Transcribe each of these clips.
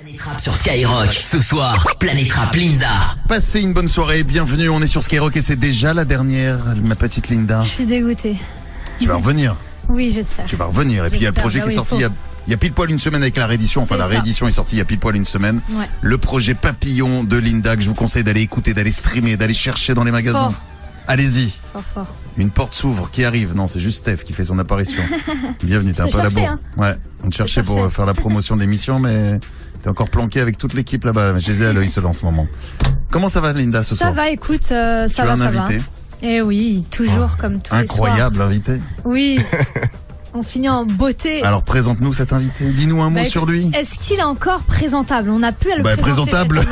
Planète Rap sur Skyrock. Ce soir, Planète Rap Linda. Passez une bonne soirée, bienvenue, on est sur Skyrock et c'est déjà la dernière, ma petite Linda. Je suis dégoûtée. Tu vas revenir. Oui, j'espère. Tu vas revenir. Et puis il y a le projet qui est sorti il y a pile poil une semaine avec la réédition. Enfin, la réédition est sortie il y a pile poil une semaine. Ouais. Le projet Papillon de Linda que je vous conseille d'aller écouter, d'aller streamer, d'aller chercher dans les magasins. Fort. Allez-y. Fort. Une porte s'ouvre qui arrive. Non, c'est juste Steph qui fait son apparition. Bienvenue, t'es un peu à la bourre. Hein. Ouais, on te cherchait pour faire la promotion de l'émission, mais t'es encore planqué avec toute l'équipe là-bas. Je les ai à l'œil seul en ce moment. Comment ça va, Linda, ce soir? Ça va, écoute, ça tu va, as un ça invité va. Eh oui, toujours comme tous les soirs. Incroyable invité. Oui. On finit en beauté. Alors présente-nous cet invité. Dis-nous un mot sur lui. Est-ce qu'il est encore présentable? On n'a plus à le présenter. Présentable.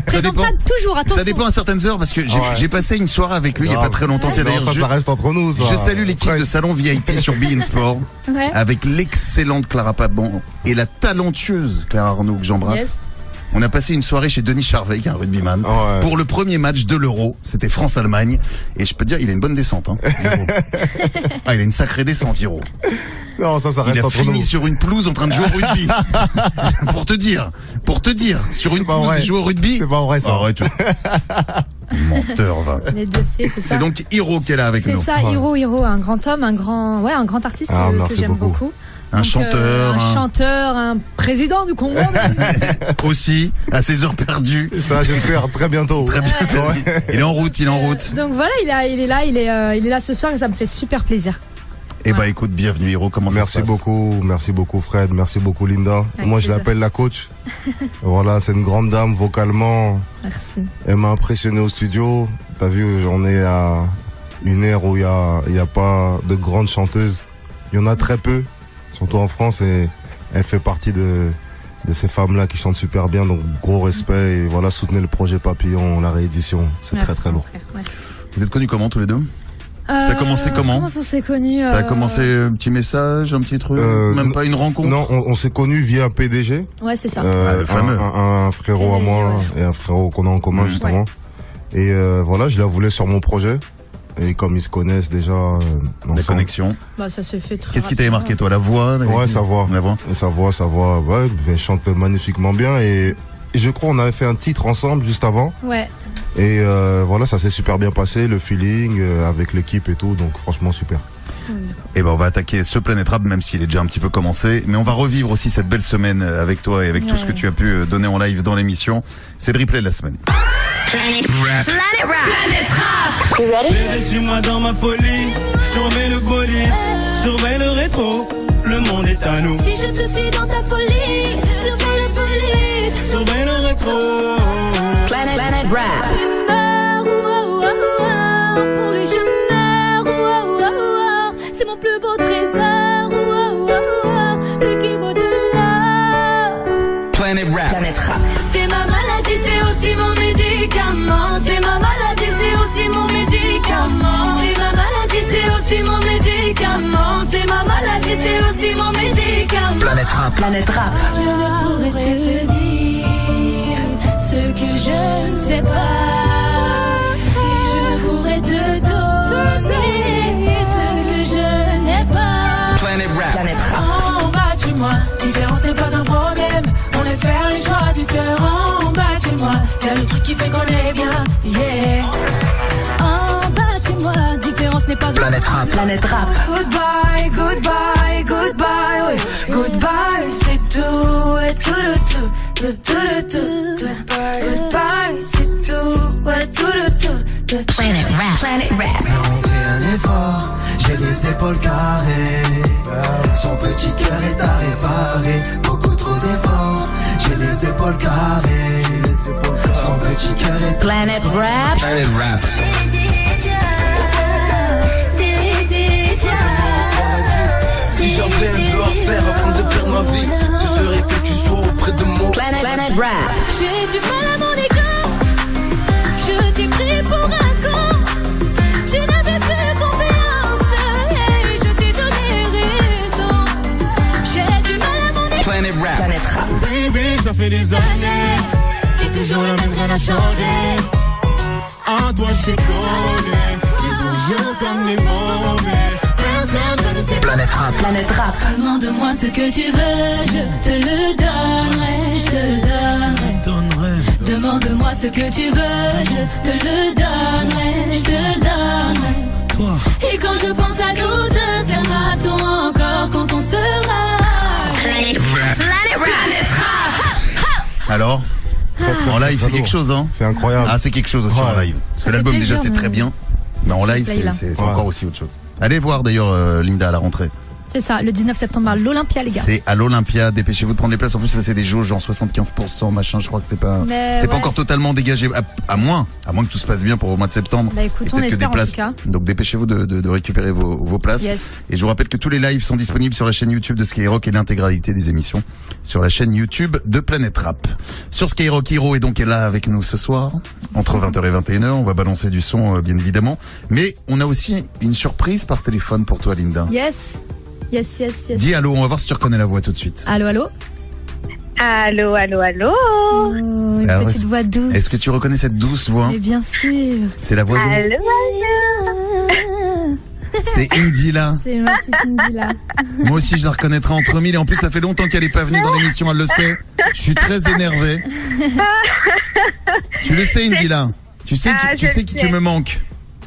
Présentable toujours, attention. Ça dépend à certaines heures parce que j'ai passé une soirée avec lui il y a pas très longtemps. D'ailleurs, ça reste entre nous. Ça. Je salue l'équipe de Salon VIP sur Be In Sport avec l'excellente Clara Pabon et la talentueuse Clara Arnaud que j'embrasse. Yes. On a passé une soirée chez Denis Charvet, qui est un rugbyman, pour le premier match de l'Euro. C'était France-Allemagne. Et je peux te dire, il a une bonne descente, hein, Hiro. Il a une sacrée descente, Hiro. Non, ça reste entre nous. Il a fini sur une pelouse en train de jouer au rugby. Pour te dire, sur une pelouse, il joue au rugby. C'est pas vrai, ça. Arrête. Menteur, va. Les deux C, c'est ça. C'est donc Hiro qui est là avec nous. C'est ça, Hiro, un grand homme, un grand artiste que j'aime beaucoup. Un chanteur, un président du Congo. Aussi, à ses heures perdues. Ça, j'espère, très bientôt. Très bientôt. Il est en route. Donc voilà, il est là ce soir et ça me fait super plaisir. Eh ben écoute, bienvenue Hiro, comment ça se passe? Merci beaucoup Fred, merci beaucoup Linda. Avec Moi plaisir. je l'appelle la coach. Voilà, c'est une grande dame vocalement. Merci. Elle m'a impressionné au studio. T'as vu, on est à une ère où il y a pas de grandes chanteuses. Il y en a très peu, surtout en France, et elle fait partie de ces femmes-là qui chantent super bien, donc gros respect, et voilà, soutenez le projet Papillon, la réédition, c'est très lourd. Ouais. Vous êtes connus comment tous les deux? Ça a commencé comment? Comment on s'est connus? Ça a commencé un petit message, un petit truc, même pas une rencontre? Non, on s'est connus via un PDG. Ouais, c'est ça. Le fameux. Un frérot PDG, à moi ouais. et un frérot qu'on a en commun justement. Et voilà, je la voulais sur mon projet. Et comme ils se connaissent déjà, Des connexions. Bah, ça s'est fait très Qu'est-ce qui t'avait rapidement. marqué toi? La voix? Ouais, sa voix. La voix. Et sa voix, ouais, elle chante magnifiquement bien. Et je crois on avait fait un titre ensemble juste avant. Ouais. Et voilà, ça s'est super bien passé, le feeling avec l'équipe et tout, donc franchement super. Et ben on va attaquer ce Planète Rap même s'il est déjà un petit peu commencé, mais on va revivre aussi cette belle semaine avec toi et avec tout ce que tu as pu donner en live dans l'émission. C'est le replay de la semaine. Planète Rap. Planète Rap. You ready? Suis-moi dans ma folie, je remets le bolide, surveille le rétro, le monde est à nous. Si je te suis dans ta folie, surveille le bolide, Surveille le rétro. Planète Rap. tu meurs, pour lui je meurs, c'est mon plus beau trésor, lui qui vaut de l'or. Planète Rap. C'est ma maladie, c'est aussi mon médicament. C'est ma maladie, c'est aussi mon médicament. C'est ma maladie, c'est aussi mon médicament. C'est ma maladie, c'est aussi mon médicament. Planète Rap. Je ne pourrais te dire ce que je ne sais pas. Je ne pourrais te donner ce que je n'ai pas. Planète Rap. En bas de chez moi, différence n'est pas un problème. On laisse faire les choix du cœur. En bas de chez moi, y'a le truc qui fait qu'on est bien, yeah. En bas de chez moi, différence n'est pas un Planète Rap. Goodbye, goodbye, goodbye, oui. Goodbye, c'est tout, et tout le tout. Goodbye, c'est tout, et tout le tout. Planète Rap. On fait un effort, j'ai les épaules carrées. Son petit cœur est à réparer, beaucoup trop d'efforts. J'ai les épaules carrées. Son petit cœur est Planète Rap. Si j'avais un vœu à faire avant de perdre ma vie, ce serait que tu sois auprès de moi. Planète Rap. J'ai du mal à mon ego, je t'ai pris pour un con. Tu n'avais plus confiance et je t'ai donné raison. J'ai du mal à mon ego. Planète Rap. Baby, ça fait des années, T'es toujours le même, rien n'a changé. en toi je suis collé, les bons jours comme les mauvais. Personne ne sait. Planète Rap. Demande-moi ce que tu veux, je te le donnerai. Ce que tu veux, je te le donnerai, je te le donnerai. Toi. Et quand je pense à nous deux, s'aimera-t-on encore quand on sera? Planet Rap. Alors en live, c'est quelque chose, hein. C'est incroyable. Ah, c'est quelque chose aussi en live. Parce que l'album fait déjà plaisir, c'est très bien, mais en live c'est encore aussi autre chose. Allez voir d'ailleurs Linda à la rentrée. C'est ça, le 19 septembre à l'Olympia, les gars. C'est à l'Olympia, dépêchez-vous de prendre les places. En plus là c'est des jauges genre 75% machin, je crois que c'est pas pas encore totalement dégagé, à moins que tout se passe bien pour au mois de septembre. Bah écoute, on espère en tout cas. Donc dépêchez-vous de récupérer vos places. Yes. Et je vous rappelle que tous les lives sont disponibles sur la chaîne YouTube de Skyrock et l'intégralité des émissions sur la chaîne YouTube de Planet Rap. Sur Skyrock, Hiro est donc là avec nous ce soir entre 20h et 21h. On va balancer du son bien évidemment, mais on a aussi une surprise par téléphone pour toi, Linda. Yes. Dis allô, on va voir si tu reconnais la voix tout de suite. Allô. Allô. Oh, une Alors, petite voix douce. Est-ce que tu reconnais cette douce voix? Mais bien sûr. C'est la voix de... Allô. C'est Indila. C'est ma petite Indila. Moi aussi, je la reconnaîtrai entre mille. Et en plus, ça fait longtemps qu'elle est pas venue dans l'émission, elle le sait. Je suis très énervé. Tu le sais, Indila. Tu sais que tu me manques.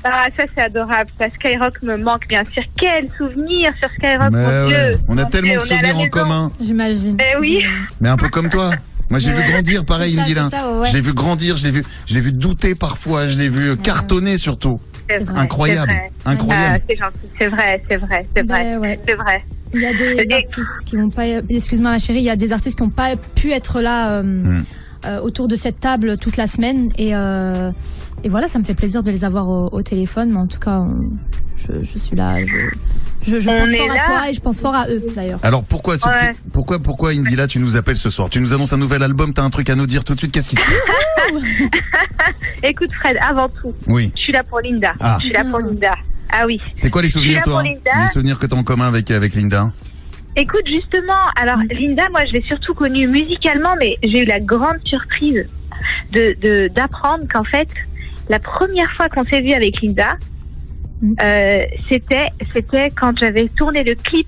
Ah, ça c'est adorable. Ça, Skyrock me manque bien sûr. Quel souvenir sur Skyrock, Mais mon ouais. Dieu. On a Mon tellement Dieu, de on est à la souvenirs en maison. commun. J'imagine. Oui. Mais un peu comme toi. Moi, j'ai vu grandir pareil, C'est ça, Indila. c'est ça, ouais. Je l'ai vu grandir, je l'ai vu douter parfois, je l'ai vu cartonner surtout. C'est vrai, Incroyable. c'est vrai. Incroyable. Ah, c'est gentil. C'est vrai. Ouais. C'est vrai. Il y a des artistes qui n'ont pas. Excuse-moi, ma chérie, il y a des artistes qui n'ont pas pu être là autour de cette table toute la semaine. Et voilà, ça me fait plaisir de les avoir au téléphone. Mais en tout cas, je suis là. Je pense fort à toi et je pense fort à eux d'ailleurs. Alors pourquoi Indila, tu nous appelles ce soir? Tu nous annonces un nouvel album, t'as un truc à nous dire tout de suite, qu'est-ce qui se passe? Écoute Fred, avant tout, Oui. je suis là pour Linda. Ah. Je suis là pour Linda. Ah oui. C'est quoi les souvenirs, Je suis là toi? pour Linda. Les souvenirs que t'as en commun avec Linda? Écoute, justement, alors Linda, moi je l'ai surtout connue musicalement, mais j'ai eu la grande surprise d'apprendre qu'en fait, la première fois qu'on s'est vu avec Linda, c'était quand j'avais tourné le clip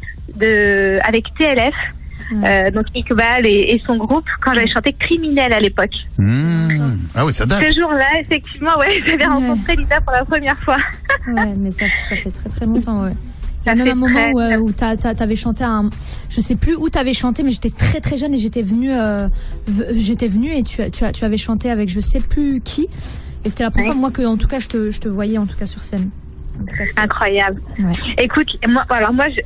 avec TLF, donc Iqbal et son groupe, quand j'avais chanté Criminel à l'époque. Ah oui, ça date. Ce jour-là, effectivement, j'avais rencontré Linda pour la première fois. Ouais, mais ça fait très très longtemps, ouais. Il y a Ça même fait un moment très- où t'avais chanté je sais plus où t'avais chanté, mais j'étais très très jeune et j'étais venue et tu avais chanté avec je sais plus qui. Et c'était la première fois moi que en tout cas je te voyais en tout cas sur scène. En tout cas, c'était- Incroyable. Ouais. Écoute, moi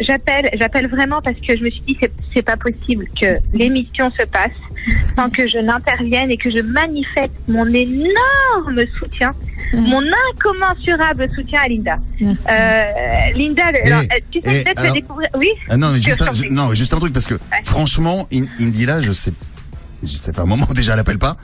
j'appelle vraiment parce que je me suis dit c'est pas possible que l'émission se passe sans que je n'intervienne et que je manifeste mon énorme soutien, mon incommensurable soutien à Linda. Merci. Linda, tu sais peut-être alors- découvrir. Oui. Ah non, mais Je t'en prie. juste un truc, parce que franchement, Indila, je sais pas, un moment déjà elle appelle pas.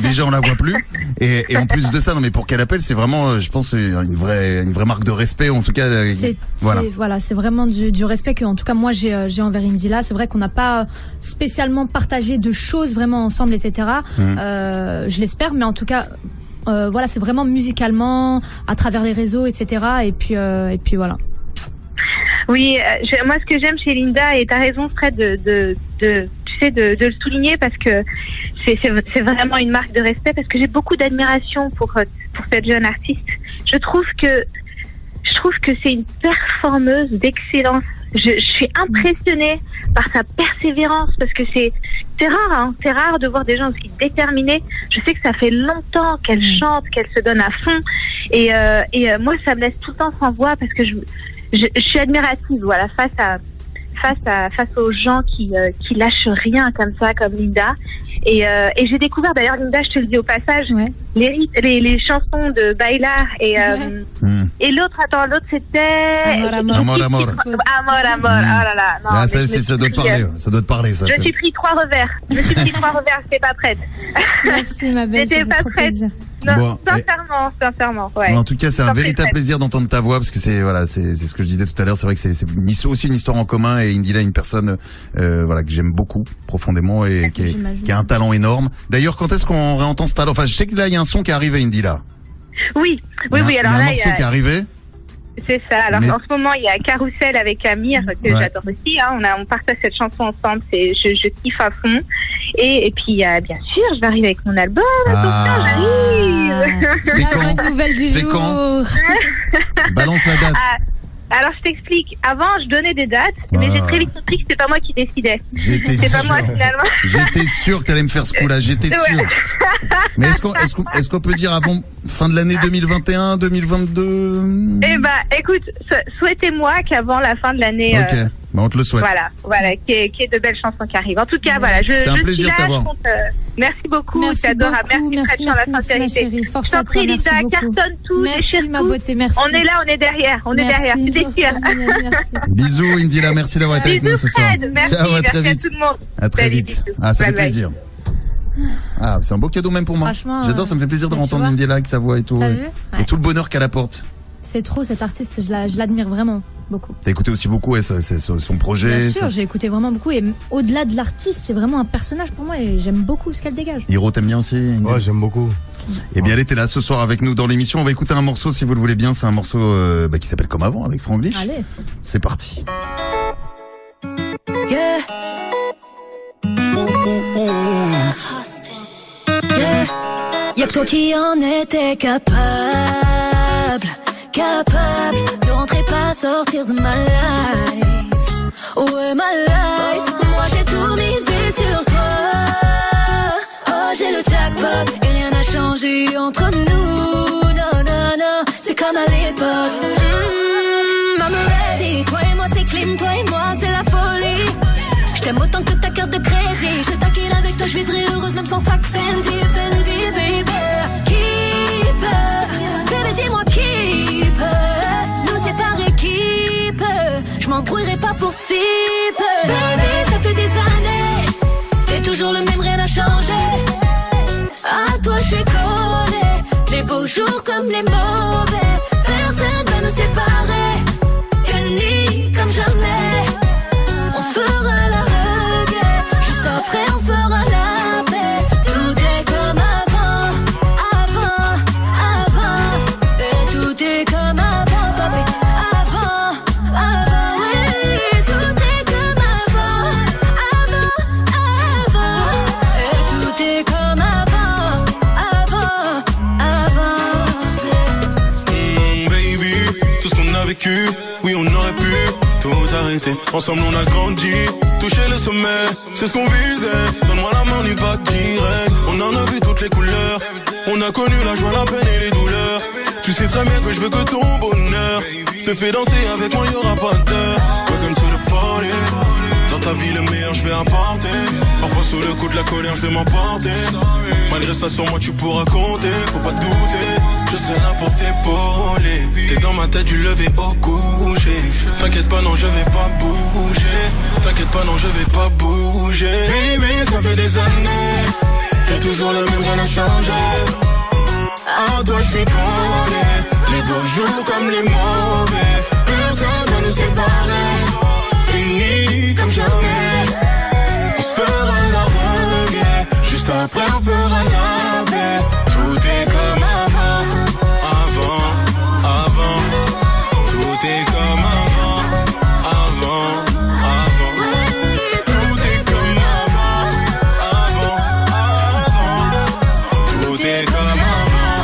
Déjà on la voit plus. Et en plus de ça, non mais pour qu'elle appelle, c'est vraiment, je pense, une vraie marque de respect, en tout cas. C'est vraiment du respect que en tout cas moi j'ai envers Indila. C'est vrai qu'on n'a pas spécialement partagé de choses vraiment ensemble, etc. Je l'espère, mais en tout cas voilà, c'est vraiment musicalement à travers les réseaux, etc. Et puis voilà. Oui, moi ce que j'aime chez Linda, et t'as raison Fred de le souligner, parce que c'est vraiment une marque de respect, parce que j'ai beaucoup d'admiration pour cette jeune artiste. Je trouve que c'est une performeuse d'excellence. Je suis impressionnée par sa persévérance, parce que c'est rare de voir des gens aussi déterminés. Je sais que ça fait longtemps qu'elle chante, qu'elle se donne à fond, et moi ça me laisse tout le temps sans voix, parce que je suis admirative, voilà, face aux gens qui lâchent rien comme ça, comme Linda. Et j'ai découvert d'ailleurs, Linda, je te le dis au passage, les chansons de Bailar et l'autre c'était Amor. Amor. Oh là là. Non, Ah, mais ça doit te parler. Ça doit te parler, ça. Je me suis pris 3 revers. J'étais pas prête. Merci ma belle. J'étais ça fait pas trop prête. plaisir. Non, Bon, sincèrement, ouais. En tout cas, c'est un J'en prie, véritable Fred. plaisir d'entendre ta voix, parce que c'est ce que je disais tout à l'heure. C'est vrai que c'est aussi une histoire en commun, et Indila est une personne que j'aime beaucoup profondément et qui a un talent énorme. D'ailleurs, quand est-ce qu'on réentend ce talent? Enfin, je sais que là il y a un son qui est arrivé, Indila. Oui. Il y a Alors un là, morceau qui est arrivé. c'est ça. Alors Mais- en ce moment, il y a Carousel avec Amir que Ouais. j'adore aussi. On partage cette chanson ensemble. Je kiffe à fond. Et puis bien sûr, je vais arriver avec mon album. Ah. Attention, j'arrive. C'est La quand bonne nouvelle du C'est jour. quand Balance la date. Alors je t'explique. Avant, je donnais des dates, mais j'ai très vite compris que c'était pas moi qui décidais. J'étais C'est pas sûr. moi finalement. J'étais sûr que t'allais me faire ce coup-là, j'étais sûr. Mais est-ce qu'on peut dire avant fin de l'année 2021, 2022? Eh ben, écoute, souhaitez-moi qu'avant la fin de l'année, Ok, on te le souhaite. voilà, qu'il y ait de belles chansons qui arrivent. En tout cas, voilà, C'était un je plaisir suis là, de t'avoir. je compte, merci beaucoup, Merci c'est adorable. beaucoup, Merci merci, la ma sincérité. chérie. Force Je t'en à toi, prie, merci Linda, beaucoup. cartonne tout, Merci déchire ma tout. beauté, merci. On est là, on est derrière, on est derrière, tu déchires. Merci. Bisous Indila, merci d'avoir été avec nous Bisous ce soir. Fred, merci, Ciao, à très merci à vite. tout le monde. À très Salut, vite. bisous. Ah, ça fait Bye bye. plaisir. Ah, c'est un beau cadeau même pour moi. Franchement, J'adore, ça me fait plaisir de tu entendre vois. Indila avec sa voix et tout. T'as Et vu Ouais. tout le bonheur qu'elle apporte. C'est trop, cet artiste, je l'admire vraiment beaucoup. T'as écouté aussi beaucoup c'est son projet. Bien sûr, ça- j'ai écouté vraiment beaucoup. Et au-delà de l'artiste, c'est vraiment un personnage pour moi et j'aime beaucoup ce qu'elle dégage. Hiro, t'aimes bien aussi Indila? Ouais, j'aime beaucoup. Eh bien, elle était là ce soir avec nous dans l'émission. On va écouter un morceau si vous le voulez bien. C'est un morceau qui s'appelle Comme avant avec Franglish. Allez. C'est parti. Yeah. Yeah. Y'a que toi qui en étais capable de rentrer pas sortir de ma life. Ouais, ma life. Moi j'ai tout misé sur toi. Oh, j'ai le jackpot et rien n'a changé entre nous. Non, non, non, c'est comme à l'époque. I'm ready. Toi et moi c'est clean, toi et moi c'est la folie. J't'aime autant que ta carte de crédit. Je taquine avec toi, je vivrai heureuse même sans sac Fendi, Fendi, baby. Qui peut, bébé dis-moi qui peut nous séparer, qui peut. Je m'embrouillerai pas pour si peu. Baby, ça fait des années, t'es toujours le même, rien n'a changé. À toi je suis collée, les beaux jours comme les mauvais. Personne va nous séparer, unis comme jamais. On se fera la reggae, juste après on fera la paix. Tout est comme avant, avant, avant. Et tout est comme avant, papi. Avant, avant, oui. Tout est comme avant, avant, avant. Et tout est comme avant, avant, avant. Baby, tout ce qu'on a vécu, oui on aurait pu tout arrêter. Ensemble on a grandi, touché le sommet, c'est ce qu'on visait. Donne-moi la main, on y va direct. On en a vu toutes les couleurs, on a connu la joie, la peine et les douleurs. Tu sais très bien que je veux que ton bonheur. Je te fais danser avec moi, y'aura pas d'heure. Welcome to the party. Dans ta vie le meilleur je vais apporter. Parfois sous le coup de la colère je vais m'emporter. Malgré ça sur moi tu pourras compter. Faut pas te douter, je serai là pour t'épauler. T'es dans ma tête du lever au coucher. T'inquiète pas non je vais pas bouger. T'inquiète pas non je vais pas bouger. Baby ça fait des années, t'es toujours le même, rien n'a changé. À toi je suis collé, les beaux jours comme les mauvais. Personne va nous séparer, unis comme jamais. On se fera la reggae, juste après on fera la paix. Tout est comme avant, avant, avant. Tout est comme avant, avant, avant. Tout est comme avant, avant, avant. Tout est comme avant,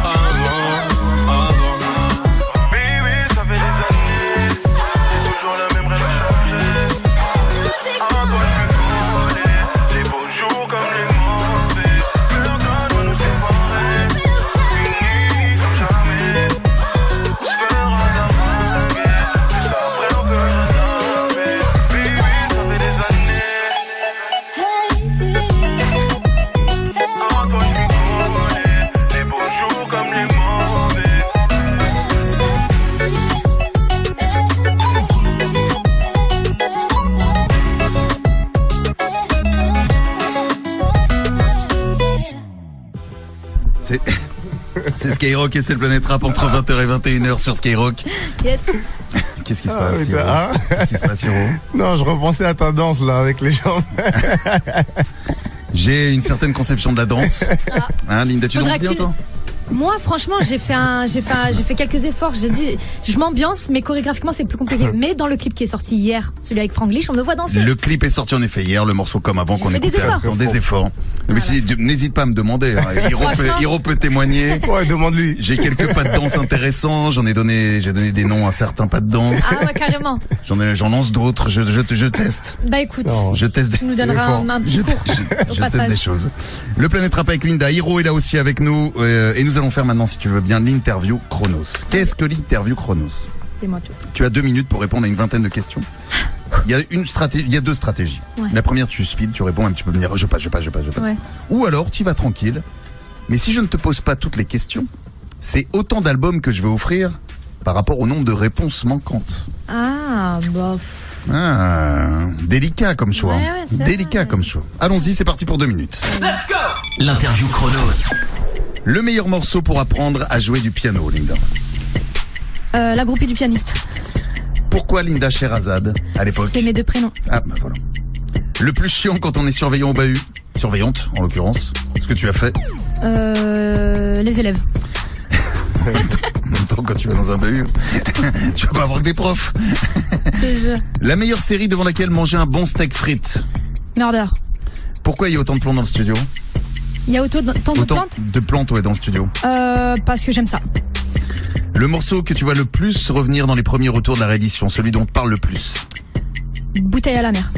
avant, avant. Baby, ça fait des années, c'est toujours la même, rien n'a changé. À toi je suis collé, les beaux jours comme les mauvais. Personne va nous séparer, unis comme jamais. On se fera la reggae, juste après on fera la paix. Baby, ça fait des années. À toi je suis collé, les beaux jours comme les mauvais. C'est Skyrock et c'est le Planète Rap entre 20h et 21h sur Skyrock. Yes. Qu'est-ce qui se Ah, passe, oui, Hiro hein Qu'est-ce qui se passe, Hiro Non, je repensais à ta danse là avec les jambes. J'ai une certaine conception de la danse. Hein, Linda, tu Faudrait danses bien, que tu- toi Moi, franchement, j'ai fait quelques efforts. J'ai dit, je m'ambiance, mais chorégraphiquement, c'est plus compliqué. Mais dans le clip qui est sorti hier, celui avec Franglish, on me voit danser. Le clip est sorti en effet hier, le morceau comme avant qu'on fait des écoutait à efforts. l'instant, des efforts. Mais n'hésite pas à me demander. Hein. Hiro peut témoigner. Ouais, demande-lui. J'ai quelques pas de danse intéressants. J'ai donné des noms à certains pas de danse. Ah ouais, carrément. J'en lance d'autres. Je teste. Bah écoute, Je teste des. tu nous donneras un petit cours au Je teste passage. des choses. Le Planète Rap avec Linda. Hiro est là aussi avec nous. Et nous allons faire maintenant, si tu veux bien, l'interview Chronos. Qu'est-ce que l'interview Chronos? C'est-moi tout. Tu as 2 minutes pour répondre à une vingtaine de questions. Il y a 2 stratégies. Ouais. La première, tu speed, tu réponds un petit peu, me dire je passe. Ouais. Ou alors, tu vas tranquille. Mais si je ne te pose pas toutes les questions, c'est autant d'albums que je vais offrir par rapport au nombre de réponses manquantes. Ah, bof. Ah, délicat comme choix. Ouais, c'est Délicat vrai. comme choix. Allons-y, c'est parti pour 2 minutes. L'interview Chronos. Le meilleur morceau pour apprendre à jouer du piano, Linda. La groupie du pianiste. Pourquoi Linda Sherazade à l'époque? C'est mes 2 prénoms. Ah, bah voilà. Le plus chiant quand on est surveillant au bahut. Surveillante, en l'occurrence. Ce que tu as fait. Les élèves. En même temps, quand tu vas dans un bahut, tu vas pas avoir que des profs. Déjà. La meilleure série devant laquelle manger un bon steak frites. Murder. Pourquoi il y a autant de plans dans le studio? Il y a tant de plantes de plantes, ouais, dans le studio. parce que j'aime ça. Le morceau que tu vois le plus revenir dans les premiers retours de la réédition, celui dont on parle le plus. Bouteille à la mer.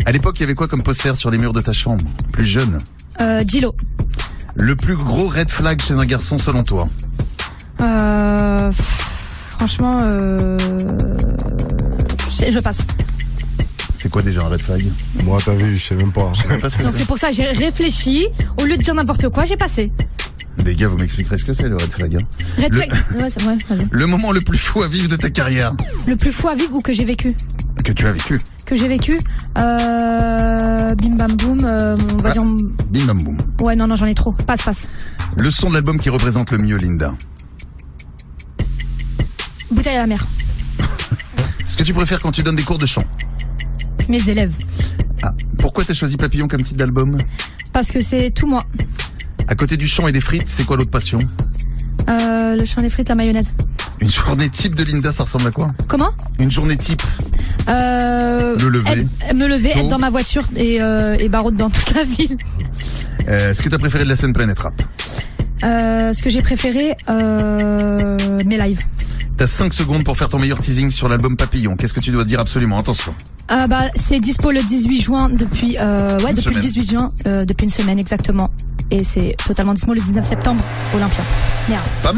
À l'époque, il y avait quoi comme poster sur les murs de ta chambre? Plus jeune. Gilo. Le plus gros red flag chez un garçon selon toi? Franchement, je passe. C'est quoi déjà un red flag? Moi, t'as vu, je sais même pas. Je sais même pas ce que Donc c'est pour ça que j'ai réfléchi. Au lieu de dire n'importe quoi, j'ai passé. Les gars, vous m'expliquerez ce que c'est le red flag, hein. Red flag. Ouais, c'est vrai, vas-y. Le moment le plus fou à vivre de ta carrière? Le plus fou à vivre ou que j'ai vécu? Que tu as vécu? Que j'ai vécu. Bim bam boum. On va dire. Bim bam boum. Ouais, non, j'en ai trop. Passe. Le son de l'album qui représente le mieux, Linda? Bouteille à la mer. Ce que tu préfères quand tu donnes des cours de chant? Mes élèves. Ah, pourquoi t'as choisi Papillon comme titre d'album? Parce que c'est tout moi. À côté du chant et des frites, c'est quoi l'autre passion? Le champ des frites, la mayonnaise. Une journée type de Linda, ça ressemble à quoi? Comment? Une journée type. Me lever, Tôt. être dans ma voiture et barreau dans toute la ville. Ce que t'as préféré de la semaine Planète Rap? Ce que j'ai préféré, mes lives. T'as 5 secondes pour faire ton meilleur teasing sur l'album Papillon. Qu'est-ce que tu dois dire absolument? Attention. C'est dispo le 18 juin depuis le semaine. 18 juin, depuis une semaine exactement. Et c'est totalement dispo le 19 septembre, Olympia. Merde. Pas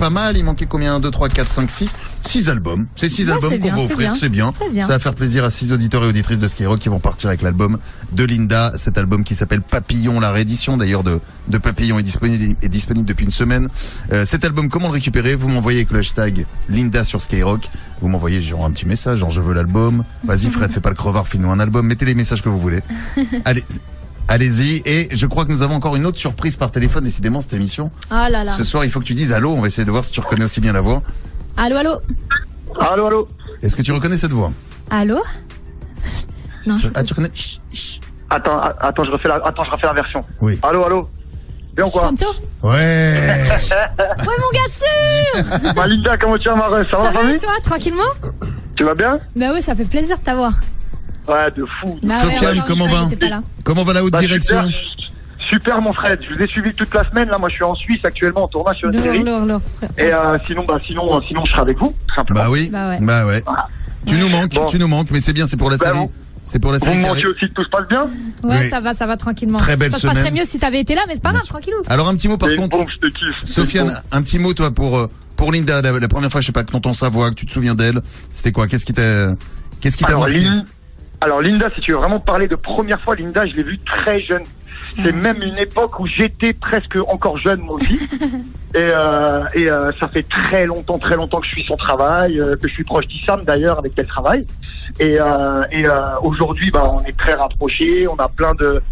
mal. Il manquait combien? 1, 2, 3, 4, 5, 6. 6 albums. C'est 6 Ouais, albums c'est qu'on bien, va c'est offrir, bien. c'est bien. C'est bien. Ça va faire plaisir à 6 auditeurs et auditrices de Skyrock qui vont partir avec l'album de Linda. Cet album qui s'appelle Papillon, la réédition d'ailleurs de Papillon est disponible depuis une semaine. Cet album, comment le récupérer? Vous m'envoyez avec le hashtag Linda sur Skyrock. Vous m'envoyez genre un petit message, genre je veux l'album. Vas-y Fred, fais pas le crevard, file-nous un album. Mettez les messages que vous voulez. Allez-y, et je crois que nous avons encore une autre surprise par téléphone, décidément, cette émission. Ah là là. Ce soir, il faut que tu dises allô, on va essayer de voir si tu reconnais aussi bien la voix. Allô. Allô. Est-ce que tu reconnais cette voix? Allô? Non. Ah, tu reconnais? Chut, chut. Attends, je refais la version. Oui. Allô. Bien ou quoi? Fanto? Ouais. Ouais, mon gars sûr. Bah, Linda, comment tu vas, ma ref? Ça va, Ça la va famille? toi, tranquillement? Tu vas bien? Bah oui, ça fait plaisir de t'avoir. Ouais, de fou. Bah Sofiane, ouais, comment je va? t'étais pas là. Comment va la haute direction? Super, mon Fred. Je vous ai suivi toute la semaine. Là, moi, je suis en Suisse actuellement en tournage sur une série. Lourd. Et sinon, je serai avec vous, tout simplement. Bah oui. Bah ouais. Bah ouais. Voilà. Tu nous manques, Bon. mais c'est bien, c'est pour la Bah série. bon. C'est pour la Vous série. me qui manquez arrive. aussi que tout se passe bien? Ouais, Oui. ça va tranquillement. Très belle ça se passerait semaine. mieux si t'avais été là, mais c'est pas grave, tranquillou. Alors un petit mot par C'est une contre. bombe, je te kiffe. Sofiane, un petit mot toi pour Linda, la première fois, je sais pas, que t'entends sa voix, que tu te souviens d'elle, c'était quoi? Qu'est-ce qui t'a marqué? Alors Linda, si tu veux vraiment parler de première fois, Linda, je l'ai vue très jeune. C'est même une époque où j'étais presque encore jeune moi aussi. Et ça fait très longtemps que je suis son travail, que je suis proche d'Issam d'ailleurs avec qui elle travaille. Et aujourd'hui, bah, on est très rapprochés, on a plein de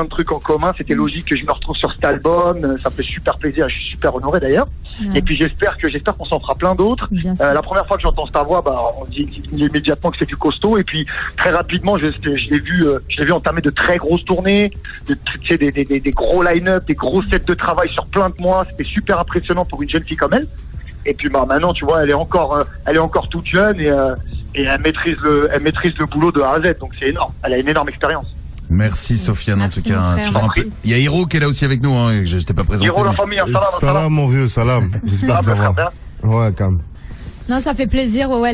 trucs en commun. C'était logique que je me retrouve sur cet album. Ça me fait super plaisir, je suis super honoré d'ailleurs. Ouais. Et puis j'espère qu'on s'en fera plein d'autres. Bien sûr. La première fois que j'entends ta voix, bah, on dit immédiatement que c'est du costaud. Et puis très rapidement, je l'ai vu entamer de très grosses tournées, de tu sais, des gros line-up, des gros sets de travail sur plein de mois. C'était super impressionnant pour une jeune fille comme elle. Et puis maintenant, tu vois, elle est encore toute jeune et elle maîtrise le boulot de A à Z. Donc c'est énorme. Elle a une énorme expérience. Merci Sofiane, Merci, en tout cas. mon frère, Tu te rends merci. compte. Il y a Hiro qui est là aussi avec nous, hein. Je t'ai pas présenté. Hiro, la mais- famille, Salam mon vieux, salam. J'espère que ça va. Ouais, calme. Non, ça fait plaisir. Ouais,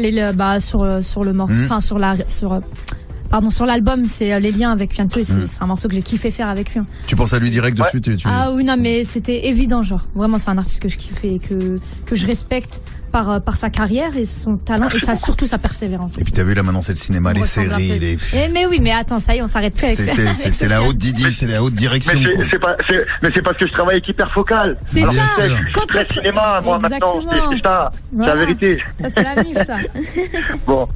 sur le morceau, enfin sur l'album, c'est les liens avec Fianso. Et c'est un morceau que j'ai kiffé faire avec lui. Tu penses à lui direct dessus, Ah oui, non, mais c'était évident, genre. Vraiment, c'est un artiste que je kiffe et que je respecte par sa carrière et son talent et surtout sa persévérance. Et puis t'as vu là maintenant c'est le cinéma, On les ressemble un séries, peu. les... Mais oui, mais attends, ça y est, on s'arrête plus avec C'est la haute Didi, c'est la haute direction. Mais quoi. c'est parce que je travaille avec Hyperfocal. C'est Alors, ça. tu sais, je suis Quand très t'as- cinéma, moi, maintenant. Exactement. C'est ça. C'est Voilà. la vérité. Ça, c'est la mif, ça. Bon,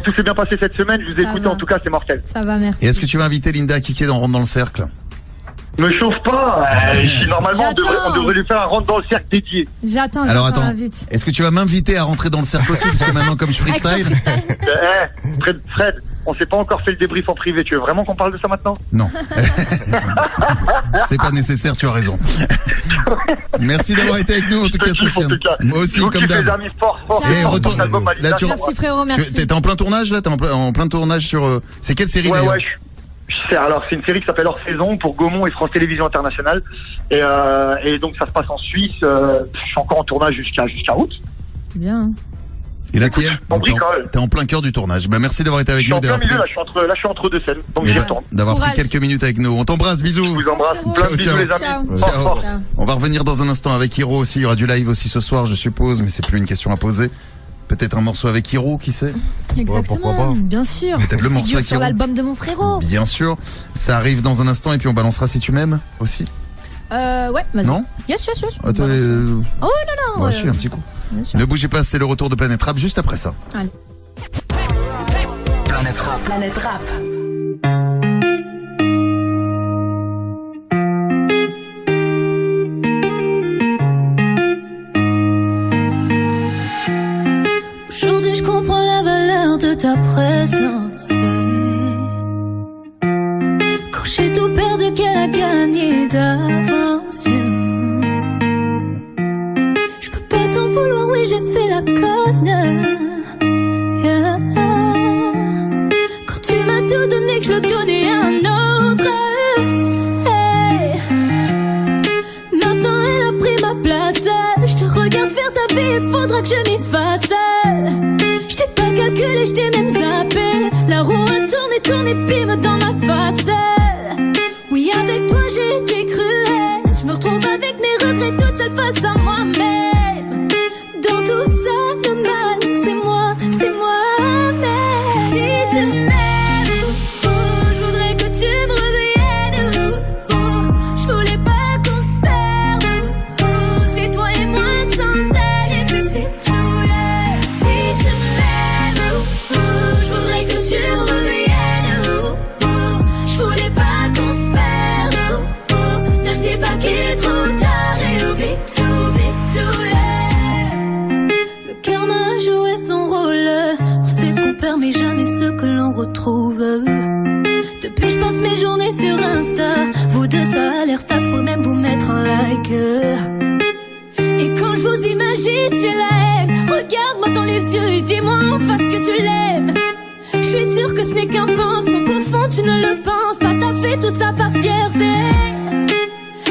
tout s'est bien passé cette semaine. Je vous ai Ça écouté, va. en tout cas, c'est mortel. Ça va, merci. Et est-ce que tu vas inviter Linda à kicker dans Rentre dans le cercle? Me chauffe pas. Normalement, on devrait lui faire un rentre dans le cercle dédié. J'attends, Alors j'attends attends, vite. est-ce que tu vas m'inviter à rentrer dans le cercle aussi? Parce que maintenant comme je freestyle... Fred, on s'est pas encore fait le débrief en privé. Tu veux vraiment qu'on parle de ça maintenant? Non. C'est pas nécessaire, tu as raison. Merci d'avoir été avec nous, en tout cas, Sofiane. Moi aussi, comme d'hab. les amis, fort. Et retourne. Là, Merci frérot, merci. T'es en plein tournage là? T'es en plein tournage sur. C'est quelle série d'ailleurs? C'est une série qui s'appelle Hors Saison pour Gaumont et France Télévisions Internationale. Et donc ça se passe en Suisse. Je suis encore en tournage jusqu'à août. C'est bien. Hein. Et là, t'es en plein cœur du tournage. Bah, merci d'avoir été avec Je suis nous. en plein milieu, là, je suis entre deux scènes. Donc j'y retourne. D'avoir pris quelques minutes avec nous. On t'embrasse, bisous. Je vous embrasse. Plein de bisous, les amis. Ciao. On va revenir dans un instant avec Hiro aussi. Il y aura du live aussi ce soir, je suppose, mais c'est plus une question à poser. Peut-être un morceau avec Hiro, qui sait? Exactement, bien sûr. Peut-être le morceau Figure avec sur Hiro. l'album de mon frérot. Bien sûr. Ça arrive dans un instant et puis on balancera Si tu m'aimes aussi. Ouais, vas-y. Non? Yes. Attends, Oh non. ouais, si, un petit coup. Ne bougez pas, c'est le retour de Planète Rap juste après ça. Allez. Planète Rap. Planète Rap. Aujourd'hui je comprends la valeur de ta présence. Quand j'ai tout perdu, qu'elle a gagné d'avance. Je peux pas t'en vouloir, oui j'ai fait la conne. Yeah. Quand tu m'as tout donné, que je le donnais à un autre. Hey. Maintenant elle a pris ma place. Je te regarde faire ta vie, il faudra que je m'y fasse. Je t'ai pas calculé, je t'ai même zappé. La roue a tourné, pime dans ma face. Oui, avec toi j'ai été cruelle. Je me retrouve avec mes regrets toute seule face à moi-même. Dans tout ça, le mal, c'est moi. Mais si tu m'aimes, je voudrais que tu me reviennes. Je voulais pas qu'on se perde. C'est toi et moi sans elle, et puis c'est tout. Si tu m'aimes, je voudrais que tu me reviennes. Je voulais pas qu'on se perde. Ne me dis pas qu'il est trop tard et oublie tout. Le karma a joué son rôle. On sait ce qu'on perd mais jamais ce que l'on retrouve. Depuis je passe mes journées sur Insta. Vous deux ça a l'air stable, je pourrais même vous mettre un like. Et quand je vous imagine j'ai la haine. Regarde-moi dans les yeux et dis-moi en face que tu l'aimes. Je suis sûre que ce n'est qu'un pansement, qu'au fond tu ne le penses pas. T'as fait tout ça par fierté.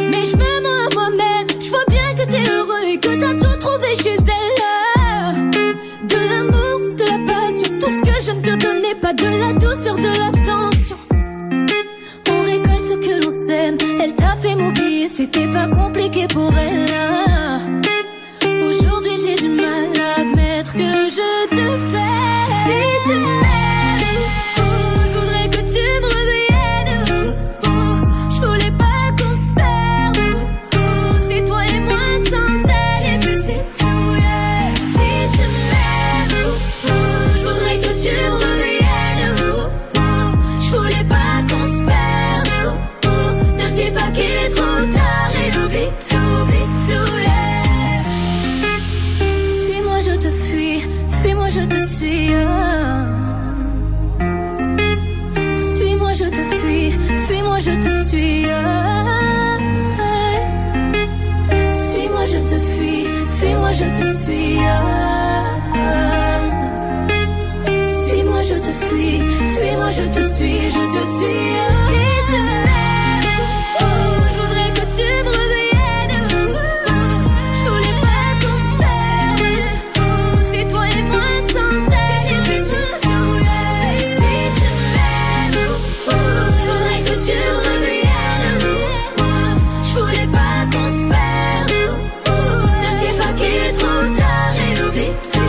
Mais je me mens à moi-même. Je vois bien que t'es heureux et que t'as tout trouvé chez elle. De l'amour, de la passion, tout ce que je ne te donnais pas. De la douceur, de l'attention. On récolte ce que l'on sème. Elle t'a fait m'oublier, c'était pas compliqué pour elle. Aujourd'hui j'ai du mal à admettre que je te fais. Si tu m'aimes, je voudrais que tu me reviennes. Je voulais pas qu'on se perde. C'est toi et moi sans elle, et puis c'est tout. Si tu m'aimes, je voudrais que tu me reviennes. Je voulais pas qu'on se perde. Ne me dis pas qu'il est trop tard et oublie tout. Suis-moi, je te suis. Suis-moi, je te fuis. Fuis-moi, je te suis. Suis-moi, je te fuis. Fuis-moi, je te suis. Je te suis. Si tu m'aimes, je voudrais que tu me reviennes. Je voulais pas qu'on se perde. C'est toi et moi sans cesse. Si tu m'aimes, je voudrais que tu me reviennes. Je voulais pas qu'on se perde. Ne dis pas qu'il est trop tard et oublie tout.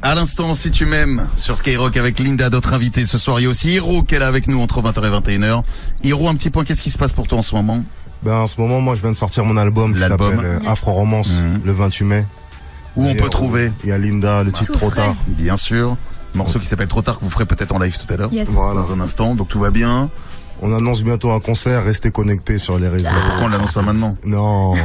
À l'instant, si tu m'aimes, sur Skyrock avec Linda, d'autres invités ce soir. Il y a aussi Hiro qui est là avec nous entre 20h et 21h. Hiro, un petit point, qu'est-ce qui se passe pour toi en ce moment? En ce moment, moi, je viens de sortir mon album qui s'appelle Afro Romance, le 28 mai. Où on peut trouver? Il y a Linda, le titre Trop tard. Bien sûr. Morceau qui s'appelle Trop tard, que vous ferez peut-être en live tout à l'heure. Yes. Voilà. Dans un instant, donc tout va bien. On annonce bientôt un concert, restez connectés sur les réseaux. Pourquoi on l'annonce pas maintenant? Non.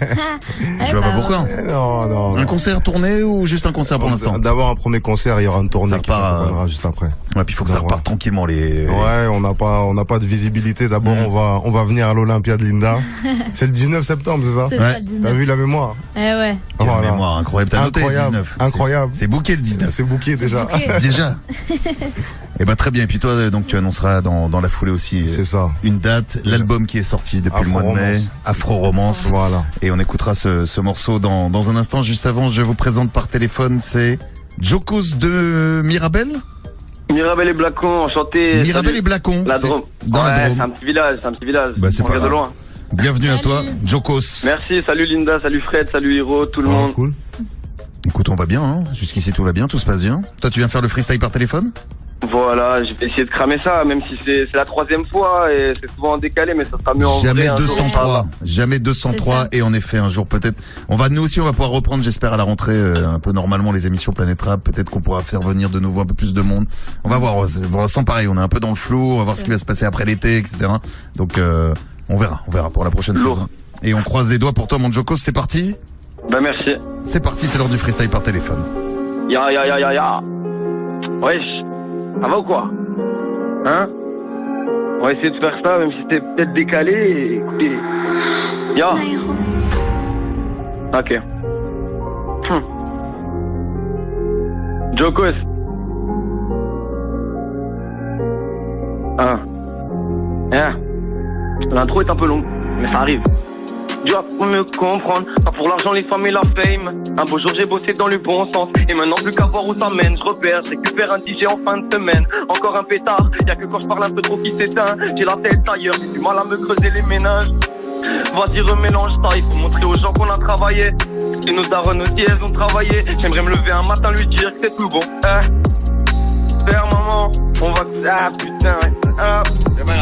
Je vois pas pourquoi. Non. Un concert tourné ou juste un concert pour l'instant? D'abord un premier concert, il y aura une tournée qui s'accompagnera juste après. Ouais, puis il faut que ça reparte tranquillement les. Ouais, on n'a pas de visibilité. D'abord, on va venir à l'Olympia de Linda. C'est le 19 septembre, c'est ça? C'est ça, le 19. T'as vu la mémoire? Ouais. Quelle mémoire incroyable. T'as noté le 19. Incroyable. C'est booké le 19. C'est booké déjà. Déjà. Et bah très bien. Et puis toi, donc tu annonceras dans la foulée aussi. C'est ça. Une date, l'album qui est sorti depuis le mois de mai, Afro Romance. Voilà. Et on écoutera ce morceau dans un instant. Juste avant, je vous présente par téléphone, c'est Jokos de Mirabel. Mirabel et Blacon, enchanté. Mirabel et Blacon. La Drôme. Dans la Drôme. C'est un petit village. Bah, c'est on pas regarde de grave. loin. Bienvenue à toi, Jokos. Merci, salut Linda, salut Fred, salut Hiro, tout le monde. Cool. Écoute, on va bien, hein. Jusqu'ici tout va bien, tout se passe bien. Toi, tu viens faire le freestyle par téléphone? Voilà, je vais essayer de cramer ça, même si c'est la 3e fois et c'est souvent en décalé, mais ça sera mieux en Jamais vrai. 203, jamais 203 et en effet un jour peut-être. Nous aussi on va pouvoir reprendre, j'espère à la rentrée un peu normalement les émissions Planète Rap. Peut-être qu'on pourra faire venir de nouveau un peu plus de monde. On va voir. Pour l'instant pareil, on est un peu dans le flou. On va voir ce qui va se passer après l'été, etc. Donc on verra pour la prochaine saison. Et on croise les doigts pour toi, mon Jokos. C'est parti. Bah merci. C'est parti, c'est l'heure du freestyle par téléphone. Ya. Wesh, ça va ou quoi? Hein? On va essayer de faire ça, même si c'était peut-être décalé. Écoutez. Ya. Ok. Jokos. L'intro est un peu longue, mais ça arrive. Dur pour me comprendre, pas pour l'argent, les femmes et la fame. Un beau jour j'ai bossé dans le bon sens, et maintenant plus qu'à voir où ça mène. Je repère, je récupère un DJ en fin de semaine. Encore un pétard, y'a que quand je parle un peu trop qui s'éteint. J'ai la tête ailleurs, j'ai du mal à me creuser les ménages. Vas-y remélange ça, il faut montrer aux gens qu'on a travaillé. Et nos darons aussi elles ont travaillé. J'aimerais me lever un matin lui dire que c'est tout bon. Père, maman, on va... Ah putain,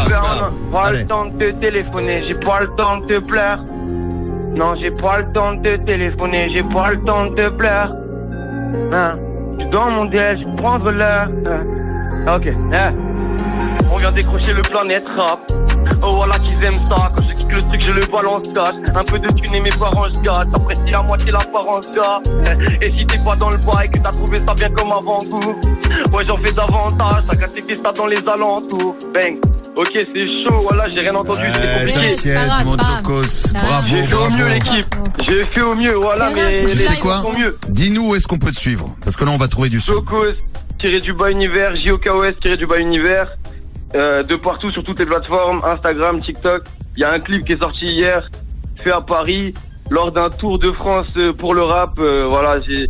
Père, pas le temps de te téléphoner, j'ai pas le temps de te plaire. Non, j'ai pas le temps de te téléphoner, j'ai pas le temps de te plaire. Je suis dans mon déj, je prends l'heure. Ok, on vient décrocher le Planète Rap. Oh voilà qu'ils aiment ça, quand je kick le truc je le balance cash. Un peu de thune et mes parents je gâte, t'apprécies la moitié l'apparence gars. Et si t'es pas dans le bail, que t'as trouvé ça bien comme avant-goût, ouais j'en fais davantage, t'as qu'à checker ça dans les alentours. Bang, ok c'est chaud, voilà j'ai rien entendu, c'est compliqué. T'inquiète mon Jokos, bravo. J'ai fait au mieux l'équipe, j'ai fait au mieux, voilà mais tu sais quoi sont mieux. Dis-nous où est-ce qu'on peut te suivre, parce que là on va trouver du son. Jokos, tiré-du-bas univers, JOKOS, tiré-du-bas univers. De partout sur toutes les plateformes, Instagram, TikTok. Il y a un clip qui est sorti hier, fait à Paris, lors d'un tour de France pour le rap. Voilà, j'ai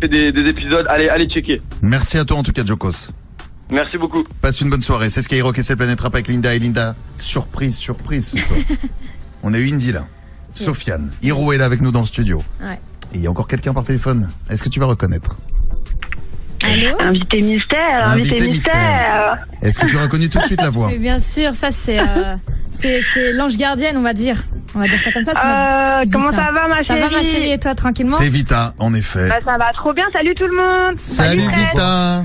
fait des épisodes. Allez checker. Merci à toi en tout cas, Jokos. Merci beaucoup. Passe une bonne soirée. C'est Skyrock et c'est Planète Rap avec Linda et Linda. Surprise ce soir. On a eu Indy là, Sofiane, Hiro est là avec nous dans le studio. Ouais. Et il y a encore quelqu'un par téléphone. Est-ce que tu vas reconnaître? Allô? Invité mystère. Est-ce que tu as reconnu tout de suite la voix? Oui, bien sûr, ça c'est l'ange gardienne, on va dire. On va dire ça comme ça. Comment ça va, ma chérie? Ça va, ma chérie, et toi, tranquillement? C'est Vita, en effet. Bah, ça va trop bien. Salut tout le monde. Salut Vita.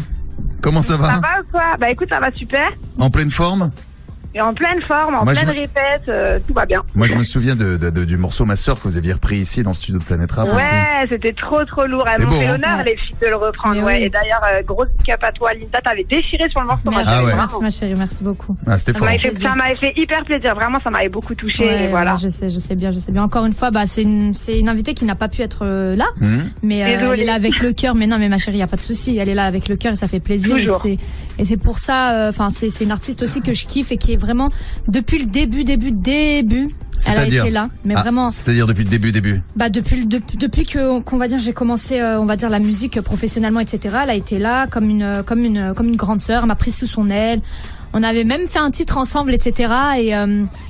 Comment ça va? Ça va ou quoi? Bah écoute, ça va super. En pleine forme? Et en pleine forme, en Moi, pleine répète, tout va bien. Moi, je me souviens du morceau Ma Sœur que vous aviez repris ici dans le studio de Planète Rap. Ouais, aussi. c'était trop lourd. Elles m'ont beau, fait hein. l'honneur, les filles, de le reprendre. Ouais. Et d'ailleurs, grosse cap à toi, Linda. T'avais déchiré sur le morceau. Merci, ouais. merci ma chérie, merci beaucoup. Ah, c'était fort. Ça m'avait fait hyper plaisir. Vraiment, ça m'avait beaucoup touché. Ouais, et voilà. ouais, je sais bien. Encore une fois, c'est une invitée qui n'a pas pu être là, mais elle est là avec le cœur. Mais non, mais ma chérie, y a pas de souci. Elle est là avec le cœur et ça fait plaisir. Toujours. Et c'est pour ça, c'est une artiste aussi que je kiffe et qui est vraiment depuis le début. Elle a été là, mais vraiment. C'est-à-dire depuis le début. Bah depuis qu'on va dire j'ai commencé on va dire la musique professionnellement, etc. Elle a été là comme une grande sœur. Elle m'a pris sous son aile. On avait même fait un titre ensemble, etc.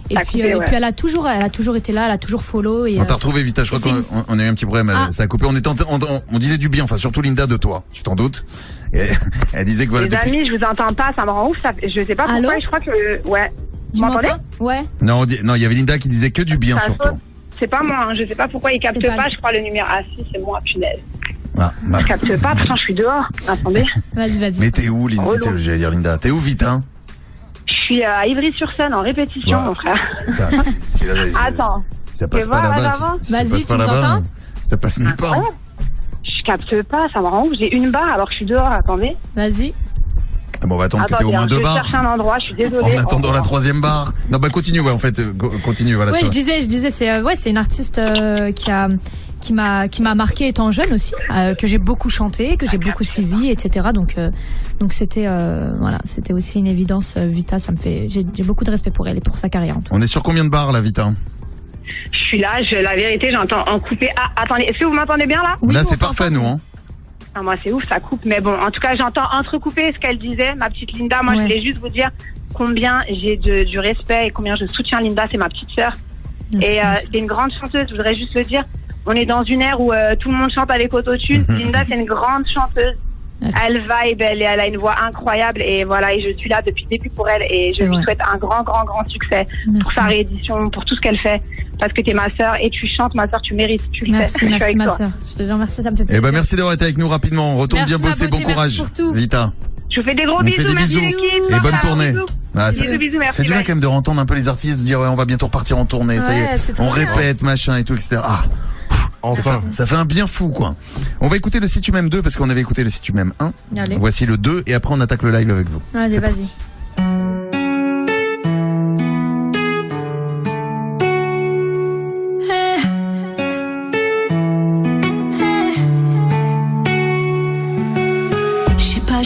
Et puis elle a toujours été là. Elle a toujours follow. Et on t'a retrouvé Vita. Je crois qu'on a eu un petit problème. Ça a coupé. On disait du bien. Enfin surtout Linda de toi. Tu t'en doutes. Et elle disait que voilà. Les amis, je vous entends pas. Ça me rend ouf. Je sais pas pourquoi. Je crois que ouais. Tu m'entends? Ouais. Non, il y avait Linda qui disait que du bien sur toi. C'est pas moi, hein. Je sais pas pourquoi il capte pas, je crois le numéro. Ah si, c'est moi, punaise. Je capte pas, pourtant je suis dehors. Attendez. Vas-y. Mais t'es où, Linda? J'allais dire Linda. T'es où, Vita? Je suis à Ivry-sur-Seine en répétition, mon frère. Attends. Ça passe pas là-bas. Vas-y, tu m'entends? Ça passe nulle part. Je capte pas, ça me rend ouf. J'ai une barre alors que je suis dehors, attendez. Vas-y. Bon, on va attendre que t'aies au moins 2 barres. Je cherche un endroit, je suis désolée. En attendant la 3e barre. Non, continue, en fait. Continue, voilà. Ouais, je disais, c'est une artiste qui m'a marqué étant jeune aussi, que j'ai beaucoup chanté, que j'ai beaucoup suivi, etc. Donc c'était c'était aussi une évidence. Vita, j'ai beaucoup de respect pour elle et pour sa carrière. On est sur combien de barres là, Vita? Je suis là, la vérité, j'entends en couper. Ah, attendez, est-ce que vous m'entendez bien là? Oui, là, c'est parfait, nous, hein. Ah, moi, c'est ouf, ça coupe. Mais bon, en tout cas, j'entends entrecouper ce qu'elle disait, ma petite Linda. Moi, je voulais juste vous dire combien j'ai du respect et combien je soutiens Linda. C'est ma petite sœur. Et c'est une grande chanteuse, je voudrais juste le dire. On est dans une ère où tout le monde chante avec autotune. Linda, c'est une grande chanteuse. Elle vibe, elle a une voix incroyable. Et voilà, et je suis là depuis le début pour elle. Et je lui souhaite un grand succès pour sa réédition, pour tout ce qu'elle fait. Parce que t'es ma sœur et tu chantes, ma sœur, tu mérites, tu le fais. Merci ma sœur. Je te remercie, ça me fait plaisir. Merci d'avoir été avec nous rapidement. Retourne bien bosser, bon courage, Vita. Je vous fais des gros bisous, merci l'équipe. Et bonne tournée. Bisous, merci. Ça fait du bien quand même de entendre un peu les artistes de dire on va bientôt repartir en tournée. Ça y est, on répète, machin et tout, etc. Enfin, ça fait un bien fou, quoi. On va écouter le Si tu m'aimes 2 parce qu'on avait écouté le Si tu m'aimes 1. Allez. Voici le 2 et après on attaque le live avec vous. Allez, vas-y.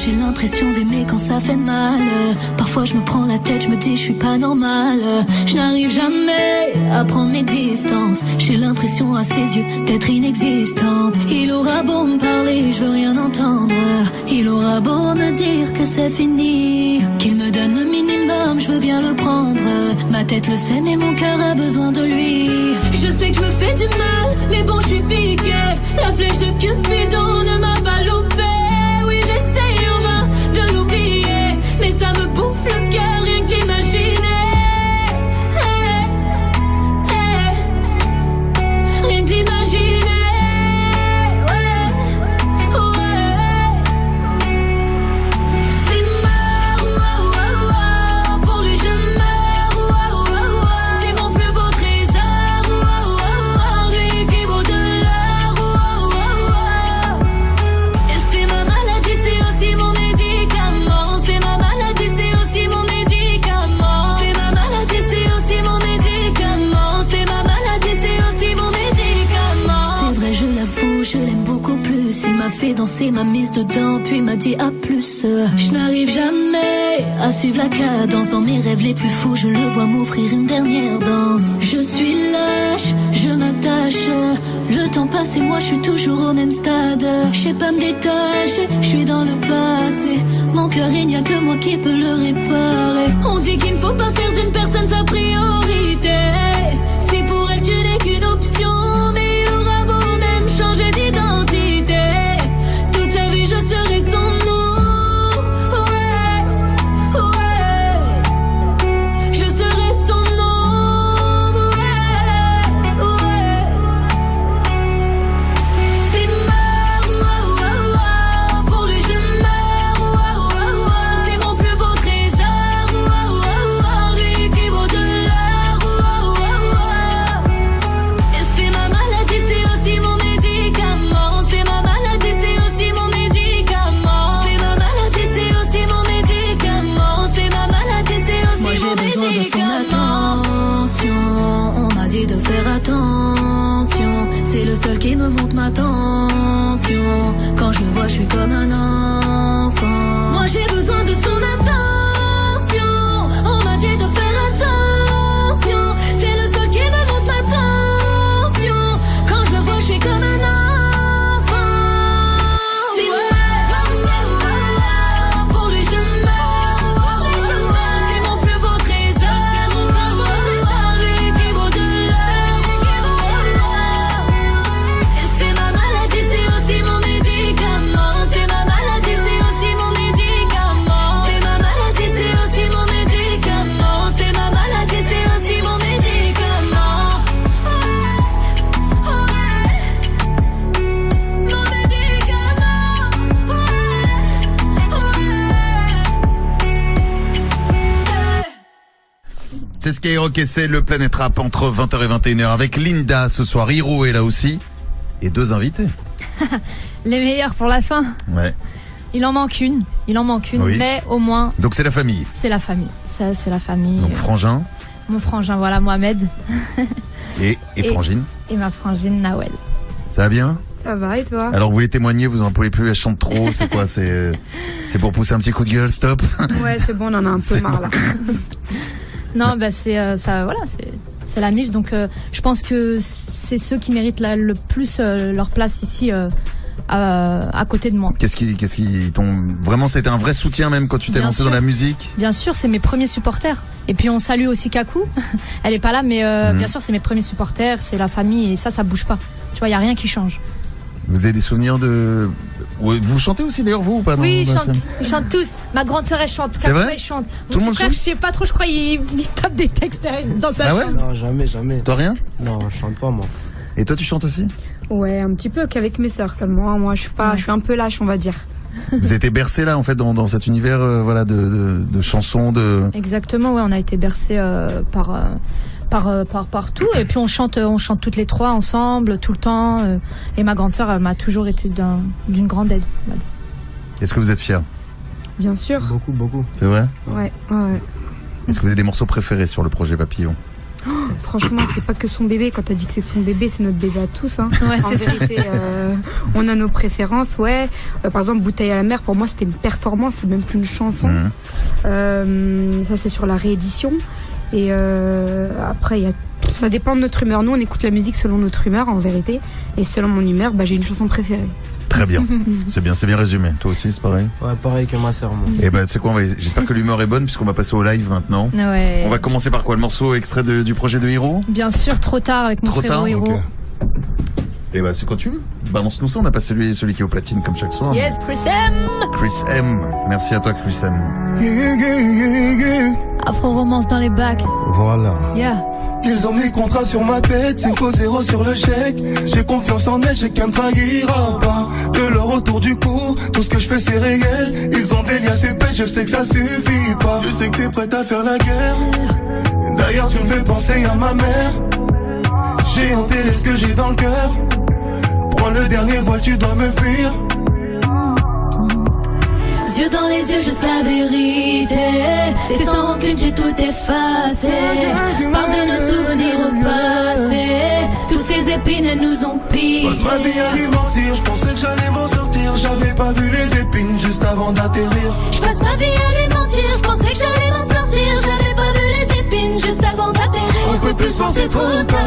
J'ai l'impression d'aimer quand ça fait mal. Parfois je me prends la tête, je me dis je suis pas normale. Je n'arrive jamais à prendre mes distances. J'ai l'impression à ses yeux d'être inexistante. Il aura beau me parler, je veux rien entendre. Il aura beau me dire que c'est fini, qu'il me donne le minimum, je veux bien le prendre. Ma tête le sait mais mon cœur a besoin de lui. Je sais que je me fais du mal, mais bon je suis piquée. La flèche de Cupidon ne m'a pas loupé. Oui j'essaye en vain de l'oublier, mais ça me bouffe le cœur rien que d'imaginer. Rien que d'imaginer. C'est mort, pour lui je meurs. C'est mon plus beau trésor, lui qui vaut de l'or. Et c'est ma maladie, c'est aussi mon médicament. C'est ma maladie, c'est aussi mon médicament. C'est ma maladie, c'est aussi mon médicament. C'est ma maladie, c'est aussi mon médicament. C'est vrai, je l'avoue, je l'aime beaucoup plus. Il m'a fait danser, m'a mise dedans, puis m'a dit à plus. Je n'arrive jamais à suivre la cadence. Dans mes rêves les plus fous, je le vois m'offrir une dernière danse. Je suis lâche, je m'attache. Le temps passe et moi je suis toujours au même stade. Je sais pas me détacher, je suis dans le passé. Mon cœur, il n'y a que moi qui peux le réparer. On dit qu'il ne faut pas faire d'une personne sa priorité. Si pour elle tu n'es qu'une option, mais il aura beau même changer d'identité. Toute sa vie je serai son nom. Ouais. Je serai son nom. Ouais. de faire attention. C'est le seul qui me monte ma tension. Quand je le vois, je suis comme un enfant. Moi j'ai besoin de son attention. On m'a dit de faire attention. C'est le seul qui me monte ma tension. Quand je le vois, je suis comme un enfant. C'est Skyrock et c'est le Planète Rap entre 20h et 21h avec Linda ce soir. Hiro est là aussi. Et 2 invités. Les meilleurs pour la fin. Ouais. Il en manque une, Oui. mais au moins. Donc c'est la famille. C'est la famille. Ça, c'est la famille. Donc frangin. Mon frangin, voilà, Mohamed. Et frangine. Et ma frangine, Nawel. Ça va bien? Ça va, et toi? Alors vous voulez témoigner, vous en pouvez plus, elle chante trop, c'est quoi? C'est pour pousser un petit coup de gueule, stop? Ouais, c'est bon, on en a un peu marre là. Non, bah c'est ça, voilà, c'est la MIF, donc je pense que c'est ceux qui méritent le plus leur place ici à côté de moi. Qu'est-ce qui t'ont vraiment, c'était un vrai soutien même quand tu t'es lancé dans la musique? Bien sûr, c'est mes premiers supporters. Et puis on salue aussi Kakou. Elle est pas là, mais bien sûr, c'est mes premiers supporters, c'est la famille et ça bouge pas. Tu vois, y a rien qui change. Vous avez des souvenirs de... Vous chantez aussi d'ailleurs, vous ou pas? Oui, ils chantent tous. Ma grande sœur, elle chante. C'est vrai? Elle chante. Tout le monde frère, chante? je sais pas trop, je crois, il tape des textes dans sa chambre. Non, jamais. Toi rien? Non, je chante pas moi. Et toi tu chantes aussi? Ouais, un petit peu qu'avec mes sœurs seulement. Moi, je suis un peu lâche, on va dire. Vous avez été bercé là en fait dans cet univers voilà de chansons de... Exactement, ouais, on a été bercés par tout et puis on chante toutes les trois ensemble tout le temps et ma grande sœur elle m'a toujours été d'une grande aide. Est-ce que vous êtes fiers? Bien sûr. Beaucoup. C'est vrai? Ouais. Est-ce que vous avez des morceaux préférés sur le projet Papillon? Oh, franchement, c'est pas que son bébé. Quand t'as dit que c'est son bébé, c'est notre bébé à tous. Hein. Ouais, en vérité, on a nos préférences, ouais. Par exemple, Bouteille à la mer, pour moi, c'était une performance, c'est même plus une chanson. Ça, c'est sur la réédition. Et après, ça dépend de notre humeur. Nous, on écoute la musique selon notre humeur, en vérité. Et selon mon humeur, j'ai une chanson préférée. Très bien. C'est bien résumé. Toi aussi, c'est pareil? Ouais, pareil que ma sœur, moi. Et tu sais quoi, j'espère que l'humeur est bonne puisqu'on va passer au live maintenant. Ouais. On va commencer par quoi? Le morceau extrait du projet de Hiro? Bien sûr, Trop tard avec mon frère Hiro. Okay. Et c'est quand tu veux. Balance-nous ça, on a pas celui qui est au platine comme chaque soir. Yes, Chris M. Chris M. Merci à toi, Chris M. Afro-romance dans les bacs. Voilà. Yeah. Ils ont mis contrat sur ma tête, 5-0 sur le chèque. J'ai confiance en elle, j'ai qu'à me trahira pas. De leur autour du cou, tout ce que je fais c'est réel. Ils ont des liens assez bêtes, je sais que ça suffit pas. Je sais que t'es prête à faire la guerre. D'ailleurs tu me fais penser à ma mère. J'ai enterré ce que j'ai dans le cœur. Prends le dernier vol, tu dois me fuir. Yeux dans les yeux, juste la vérité. C'est sans rancune, j'ai tout effacé. Parle de nos souvenirs au passé. Toutes ces épines, elles nous ont piqué. Passe ma vie à lui mentir, je pensais que j'allais m'en sortir. J'avais pas vu les épines juste avant d'atterrir. Je passe ma vie à lui mentir, je pensais que j'allais m'en sortir. J'avais pas vu les épines juste avant d'atterrir. On peut plus forcer trop tard.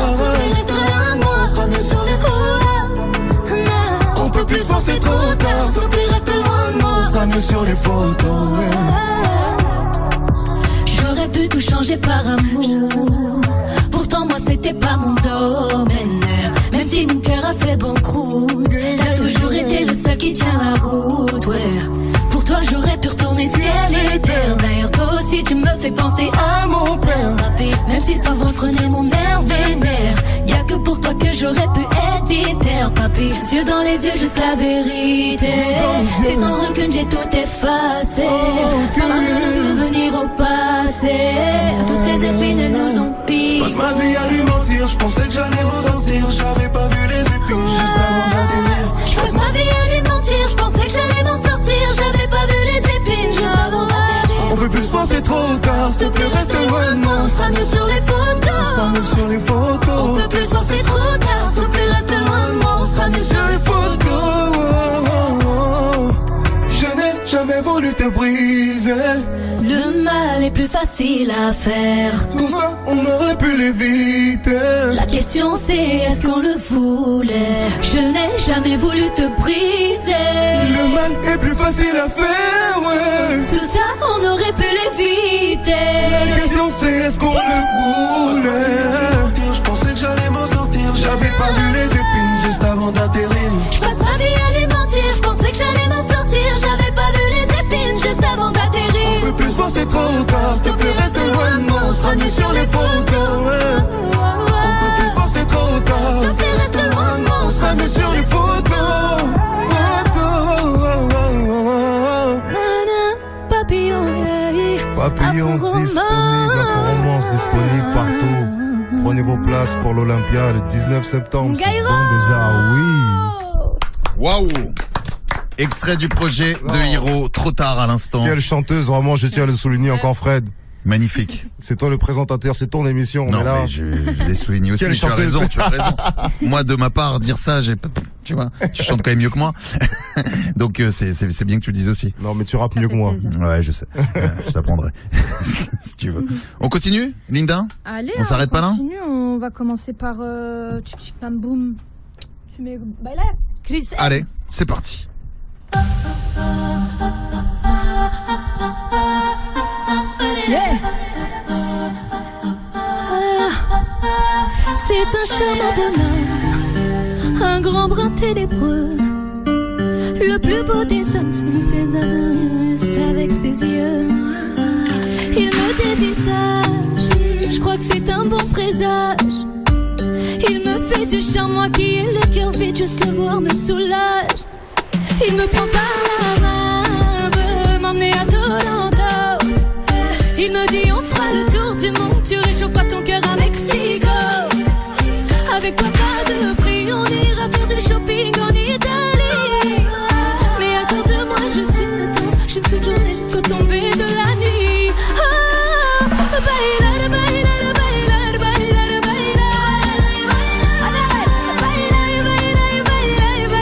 Reste loin de moi, sera mieux sur les photos. On peut plus forcer trop tard. S'il te plaît, reste loin de moi. On sera mieux sur les photos. J'aurais pu tout changer par amour. Pourtant moi c'était pas mon domaine. Même si mon cœur a fait banqueroute, t'as toujours été le seul qui tient la route, ouais. Pour toi j'aurais pu retourner ciel et terre. D'ailleurs toi aussi tu me fais penser à mon père, papi. Même si souvent je prenais mon air vénère. Y'a que pour toi que j'aurais pu être déter, papi. Yeux dans les yeux, juste la vérité. C'est sans rancune, j'ai tout effacé. Parle de nos souvenirs au passé. Toutes ces épines, elles nous ont piqué. Passe ma vie à lui mentir, je pensais que j'allais m'en sortir. J'avais pas vu les épines juste avant d'atterrir. Je passe ma vie à lui mentir, je pensais que j'allais m'en sortir. J'avais pas vu les épines juste avant d'atterrir. On peut plus forcer trop tard, s'il te plaît reste loin de moi. On sera mieux sur les photos. On sera mieux sur les photos. facile à faire. Tout ça, on aurait pu l'éviter. La question c'est est-ce qu'on le voulait? Je n'ai jamais voulu te briser. Le mal est plus facile à faire, ouais. Tout ça, on aurait pu l'éviter. La question c'est est-ce qu'on le voulait? Je pensais que j'allais m'en sortir. J'avais pas vu les épines juste avant d'atterrir. Je passe ma vie à lui mentir. Je pensais que j'allais m'en sortir. J'avais pas vu les épines juste avant d'atterrir. On peut plus voir, c'est trop tard. S'il te plaît, reste loin de moi. On sera mis sur les photos, ouais. On peut plus voir, c'est trop tard. S'il te plaît, reste loin de moi. On sera mis sur les photos. Papillon disponible, Afro-Romance disponible partout. Prenez vos places pour l'Olympia le 19 septembre. C'est bon déjà, oui. Waouh! Extrait du projet de Hiro, trop tard à l'instant. Quelle chanteuse, vraiment, je tiens à le souligner encore, Fred. Magnifique. C'est toi le présentateur, c'est ton émission. Non, mais là, mais je l'ai souligné aussi. Quelle Tu as chanteuse. raison, tu as raison. Moi, de ma part, dire ça, tu vois, tu chantes quand même mieux que moi. Donc, c'est bien que tu le dises aussi. Non, mais tu rappes mieux que moi. Ouais, je sais. Je t'apprendrai. Si tu veux. On continue, Linda? Allez, on s'arrête pas là? continue, on va commencer par Tchik Tchik Bam Boum. Tu mets Baila, Chris. Allez, c'est parti. Yeah. C'est un charmant bonhomme, un grand brin ténébreux. Le plus beau des hommes, celui fait juste avec ses yeux. Il me dévisage, je crois que c'est un bon présage. Il me fait du charme, moi qui ai le cœur vide, juste le voir me soulage. Il me prend par la main, veut m'emmener à Toronto. Il me dit on fera le tour du monde, tu réchaufferas ton cœur à Mexico. Avec toi pas de prix, on ira faire du shopping en Italie. Mais accorde-moi juste une danse, juste une journée jusqu'au tomber de la nuit. Oh, bailar, bailar, bailar, bailar, bailar. Bailar, bailar, bailar, bailar,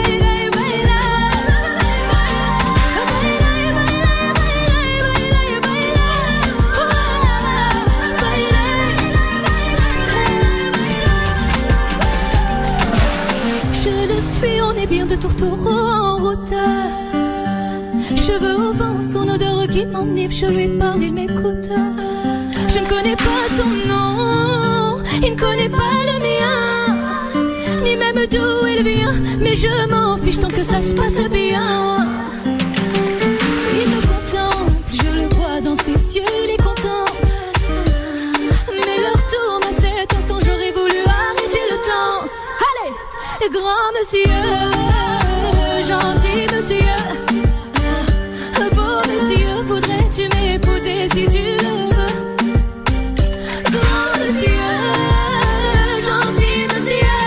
je le suis, on est bien de tourtereaux en route. Cheveux au vent, son odeur qui m'enivre, je lui parle, il m'écoute. Je ne connais pas son nom, il ne connaît pas le mien, ni même d'où il vient, mais je m'en fiche tant que ça se passe bien. Il me contemple, je le vois dans ses yeux, il est content. Mais l'heure tourne à cet instant, j'aurais voulu arrêter le temps. Allez, grand monsieur, gentil monsieur, beau monsieur, voudrais-tu m'épouser si tu le veux? Grand monsieur, gentil monsieur,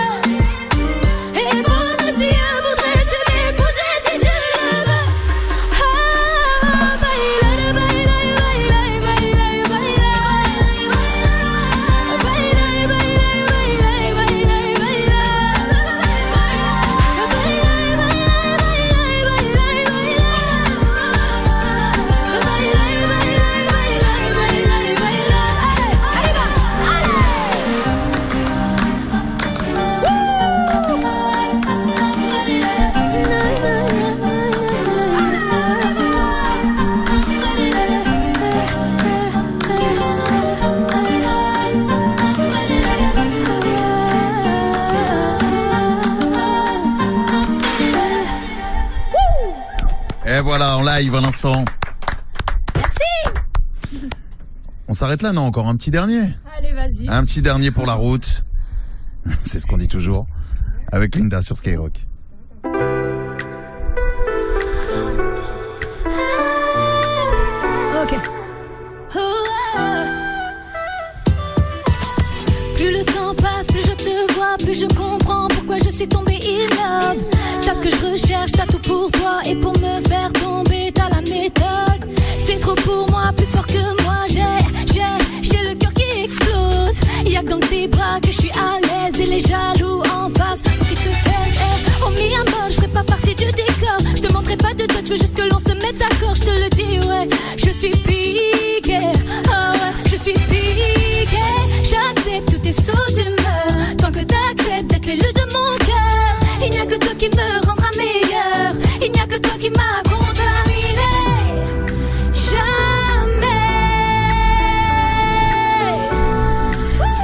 et beau monsieur, voudrais-tu m'épouser si tu le veux? Ah, baila, baila, baila, baila, baila, baila, baila, baila, Et voilà, en live à l'instant. Merci. On s'arrête là, non? Encore un petit dernier? Allez, vas-y. Un petit dernier pour la route. C'est ce qu'on dit toujours. Avec Linda sur Skyrock. Ok. Plus le temps passe, plus je te vois, plus je comprends pourquoi je suis tombée in love. T'as ce que je recherche, t'as tout pour toi, et pour me faire tomber, t'as la méthode. C'est trop pour moi, plus fort que moi, j'ai le cœur qui explose. Y'a que dans tes bras que je suis à l'aise, et les jaloux en face, faut qu'ils se taisent. Oh mi amor, je ferai pas partie du décor. Je te demanderai pas de toi, je veux juste que l'on se mette d'accord. Je te le dis, ouais, je suis piquée, oh ouais, je suis vaisseau d'humeur. Tant que t'acceptes d'être l'élu de mon cœur, il n'y a que toi qui me rendra meilleur. Il n'y a que toi qui m'a contaminé. Jamais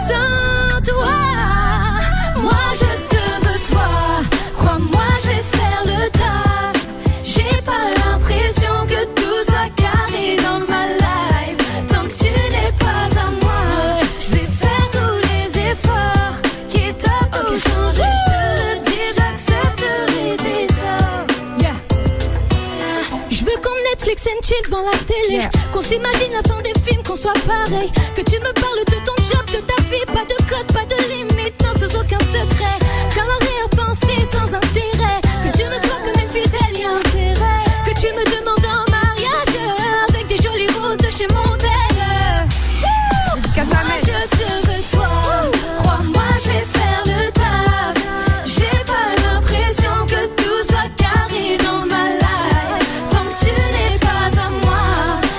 sans toi. Moi je te veux toi. Crois-moi, je vais faire le taf. J'ai pas l'impression que tout soit carré dans ma life. Tant que tu n'es pas à moi, je vais faire tous les efforts. Quitte à tout changer, je te le dis, j'accepterai tes torts. Yeah. Je veux qu'on Netflix and chill devant la télé, qu'on s'imagine la fin des films, qu'on soit pareil. Que tu me parles de ton job, de ta vie, pas de code, pas de limite, non sans aucun secret. Qu'un arrière-pensée sans intérêt, que tu me sois comme une fidèle, y'a intérêt. Que tu me demandes en mariage avec des jolies roses de chez Montel. Moi je te veux toi, crois-moi je vais faire le taf. J'ai pas l'impression que tout soit carré dans ma life. Tant que tu n'es pas à moi,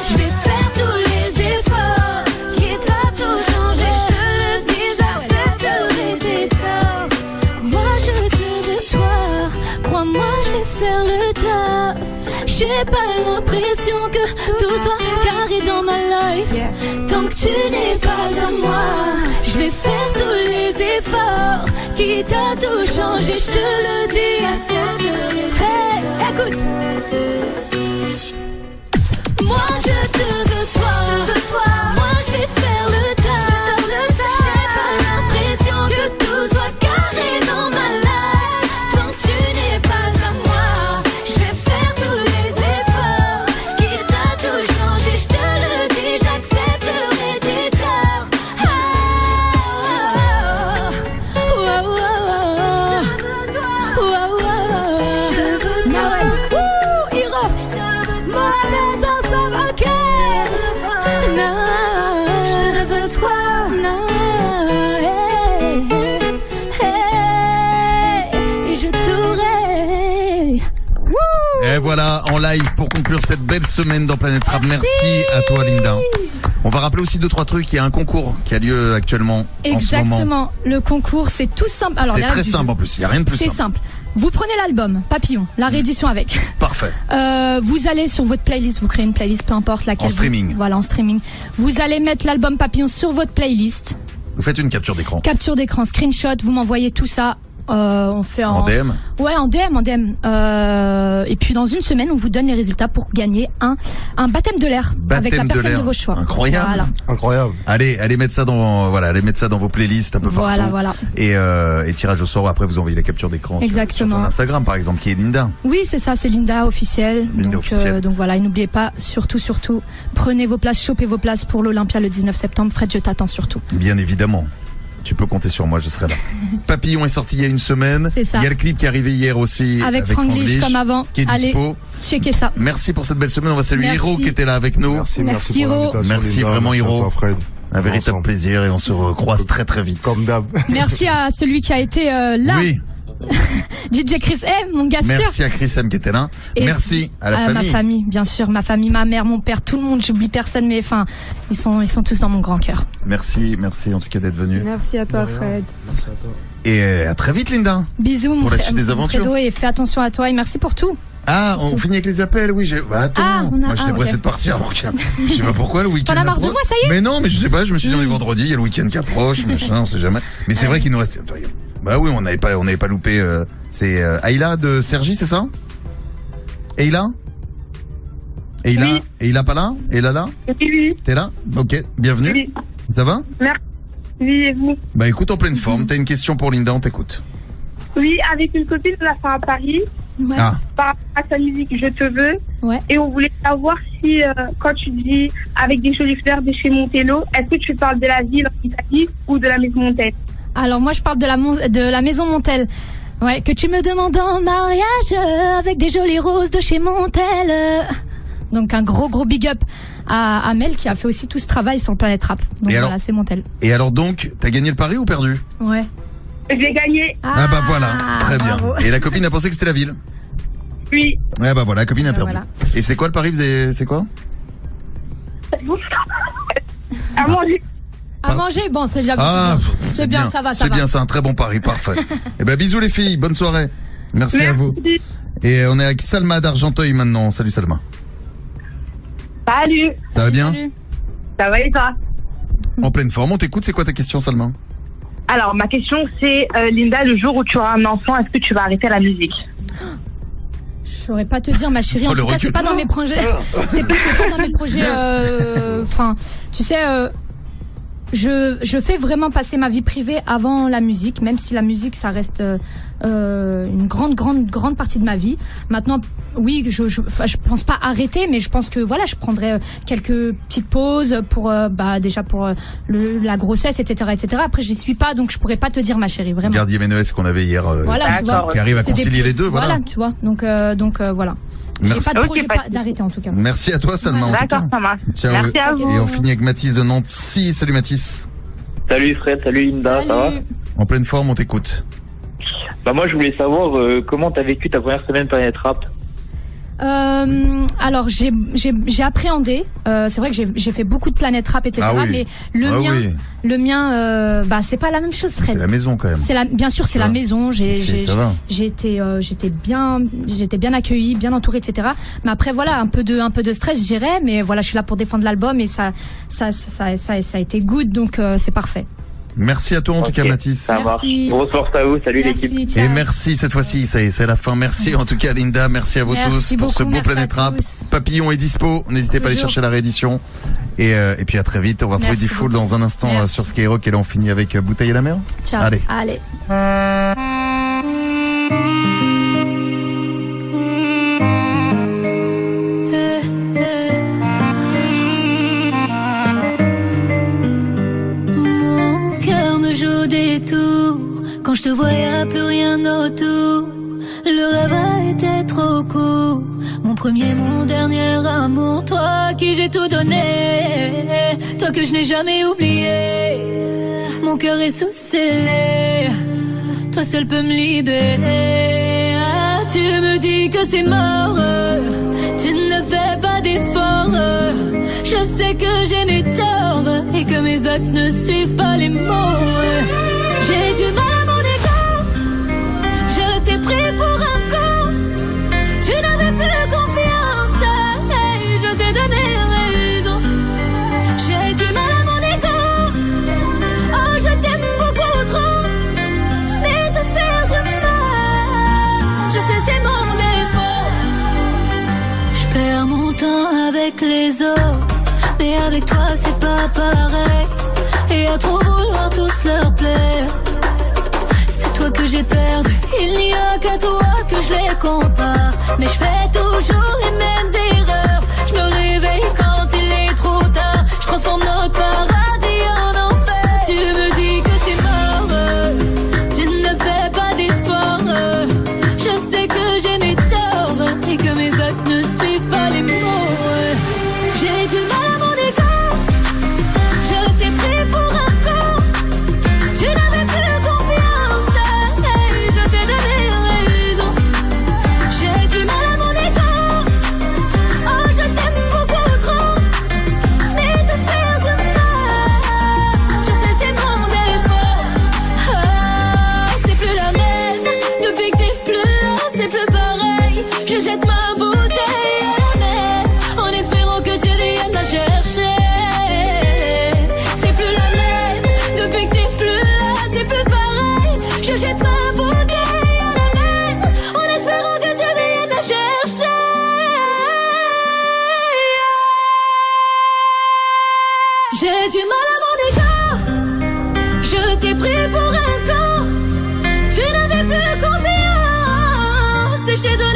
je vais faire tous les efforts. Quitte à tout changer, je te le dis, j'accepterai tes torts. Moi je te veux toi, crois-moi je vais faire le taf. J'ai pas l'impression que tout soit carré dans ma life. Tant que tu n'es pas à moi, je vais faire tous les efforts. Quitte à tout changer, je te le dis. Hey, écoute. Moi je te veux toi, moi je vais faire le taf. J'ai pas l'impression que tout soit carré dans ma life. Tant que tu n'es pas à moi, je vais faire tous les efforts. Quitte à tout changer, je te le dis, j'accepterai tes torts. Mohamed ensemble, ok. Non, je te veux toi. Non, hey, et je t'aurai. Et voilà, en live pour conclure cette belle semaine dans Planète Rap. Merci à toi, Linda. On va rappeler aussi 2-3 trucs. Il y a un concours qui a lieu actuellement en ce moment. Exactement. Le concours, c'est tout simple. Alors, c'est très simple en plus. Il n'y a rien de plus simple. C'est simple. Vous prenez l'album Papillon, la réédition avec. Parfait. Vous allez sur votre playlist, vous créez une playlist, peu importe laquelle. En streaming. Voilà, en streaming. Vous allez mettre l'album Papillon sur votre playlist. Vous faites une capture d'écran. Capture d'écran, screenshot, vous m'envoyez tout ça. On fait en DM. Ouais, en DM. Et puis dans une semaine, on vous donne les résultats pour gagner un baptême de l'air avec la personne de vos choix. Incroyable. Voilà. Incroyable. Allez mettre ça dans vos playlists un peu partout. Voilà. Et tirage au sort. Après, vous envoyez la capture d'écran. Exactement. Sur ton Instagram, par exemple, qui est Linda. Oui, c'est ça, c'est Linda officiel. Donc voilà, et n'oubliez pas, surtout, prenez vos places, chopez vos places pour l'Olympia le 19 septembre. Fred, je t'attends surtout. Bien évidemment. Tu peux compter sur moi, je serai là. Papillon est sorti il y a une semaine. C'est ça. Il y a le clip qui est arrivé hier aussi. Avec Franglish comme avant. Qui est dispo. Checkez ça. Merci pour cette belle semaine. On va saluer Hiro qui était là avec nous. Merci Hiro. Merci vraiment Hiro. Fred. Un véritable plaisir et on se recroise très très vite. Comme d'hab. Merci à celui qui a été là. Oui. DJ Chris M, mon gars sûr. Merci à Chris M qui était là. Et merci à la famille. Ma famille, bien sûr, ma famille, ma mère, mon père, tout le monde, j'oublie personne, mais enfin, ils sont tous dans mon grand cœur. Merci en tout cas d'être venu. Merci à toi, Fred. Merci à toi. Et à très vite, Linda. Bisous, mon pour la suite des aventures. Fredo, et fais attention à toi et merci pour tout. Ah, on finit avec les appels, oui. Attends, moi j'étais pressé de partir. Je sais pas pourquoi le week-end. T'en as marre de moi, ça y est? Mais non, mais je sais pas. Je me suis dit on est vendredi, il y a le week-end qui approche, machin, on sait jamais. Mais c'est vrai qu'il nous reste. Bah oui, on n'avait pas loupé. C'est Ayla de Sergi, c'est ça? Ayla? Oui. Ayla pas là? Ayla là? Oui. T'es là? Ok, bienvenue. Oui. Ça va? Merci. Oui, et vous? Bah écoute, en pleine forme. T'as une question pour Linda, on t'écoute. Oui, avec une copine, on l'a fait à Paris. Ouais. Ah. Par rapport à sa musique Je te veux. Ouais. Et on voulait savoir si, quand tu dis avec des jolies fleurs de chez Montello, est-ce que tu parles de la ville en Italie ou de la maison Montel? Alors moi, je parle de la maison Montel. Ouais, que tu me demandes en mariage avec des jolies roses de chez Montel. Donc un gros big up à Mel qui a fait aussi tout ce travail sur Planète Rap. Donc et voilà, alors, c'est Montel. Et alors donc, t'as gagné le pari ou perdu? Ouais. J'ai gagné. Ah bah voilà, très bien. Bravo. Et la copine a pensé que c'était la ville? Oui. Ouais bah voilà, la copine a perdu. Voilà. Et c'est quoi le pari? C'est quoi? À manger. À manger, bon, c'est déjà bien. C'est bien, ça va. C'est bien, c'est un très bon pari, parfait. Eh ben, bisous les filles, bonne soirée. Merci à vous. Et on est avec Salma d'Argenteuil maintenant. Salut Salma. Salut. Ça va bien? Salut. Ça va et toi? En pleine forme, on t'écoute, c'est quoi ta question Salma? Alors, ma question c'est, Linda, le jour où tu auras un enfant, est-ce que tu vas arrêter la musique? Je saurais pas te dire, ma chérie. En tout cas, c'est pas dans mes projets. C'est pas dans mes projets. Enfin, tu sais, je fais vraiment passer ma vie privée avant la musique, même si la musique, ça reste une grande partie de ma vie. Maintenant, oui, je pense pas arrêter, mais je pense que voilà, je prendrai quelques petites pauses pour déjà pour la grossesse, etc. Après, j'y suis pas, donc je pourrais pas te dire, ma chérie, vraiment. Gardier Ménès qu'on avait hier, voilà, tu vois, qui arrive à concilier les deux, voilà. Voilà, tu vois. Donc voilà. J'ai pas de projet d'arrêter en tout cas. Merci à toi, Salma. D'accord, ça marche. Ciao. Merci à vous. Et on finit avec Mathis de Nancy. Salut Mathis. Salut Fred, salut Linda, ça va? En pleine forme, on t'écoute. Bah moi je voulais savoir comment t'as vécu ta première semaine Planète Rap. Alors j'ai appréhendé. C'est vrai que j'ai fait beaucoup de Planète Rap, etc. Ah oui. Mais le mien, c'est pas la même chose, Fred. C'est la maison quand même. Bien sûr, c'est la maison. J'étais bien accueillie, bien entourée, etc. Mais après voilà, un peu de stress, je dirais. Mais voilà, je suis là pour défendre l'album et ça a été good, donc c'est parfait. Merci à toi en tout cas Mathis. Ça marche. Grosse force à vous, salut l'équipe. Et merci cette fois-ci, c'est la fin. Merci en tout cas Linda, merci à vous tous pour ce beau Planète Rap. Papillon est dispo, n'hésitez pas à aller chercher la réédition. Et puis à très vite, on va retrouver D-Fool dans un instant sur Skyrock et là on finit avec Bouteille à la mer. Ciao. Allez. Quand je te vois, y'a plus rien autour. Le rêve a été trop court. Mon premier, mon dernier amour. Toi qui j'ai tout donné. Toi que je n'ai jamais oublié. Mon cœur est sous scellé. Toi seul peux me libérer. Ah, tu me dis que c'est mort. Tu ne fais pas d'efforts. Je sais que j'ai mes torts. Et que mes actes ne suivent pas les mots. J'ai du mal à mon égo. Je t'ai pris pour un con. Tu n'avais plus confiance. Hey, je t'ai donné raison. J'ai du mal à mon égo. Oh, je t'aime beaucoup trop. Mais te faire du mal, je sais c'est mon défaut. Je perds mon temps avec les autres. Mais avec toi c'est pas pareil. Et à trop vouloir tous leur plaire. C'est toi que j'ai perdu. Il n'y a qu'à toi que je les compare. Mais je fais toujours les mêmes erreurs. Je me réveille quand il est trop tard. Je transforme notre paradis en enfer. Tu me dis que c'est mort. Tu ne fais pas d'efforts. Je sais que j'ai mes torts. Et que mes actes ne suivent pas les mots. J'ai du mal à mon égo. Je t'ai pris pour un con. Tu n'avais plus confiance. Hey, je t'ai donné raison. J'ai du mal à mon égo. Oh, je t'aime beaucoup trop. Mais te faire du mal, je sais c'est mon défaut. Ah, c'est plus la même. Depuis que t'es plus là, c'est plus pareil. Je jette ma bouteille à la mer en espérant que tu viennes la chercher. Je jette ma bouteille à la mer en espérant que tu viennes la chercher. J'ai du mal à mon égo. Je t'ai pris pour un con. Tu n'avais plus confiance et je t'ai donné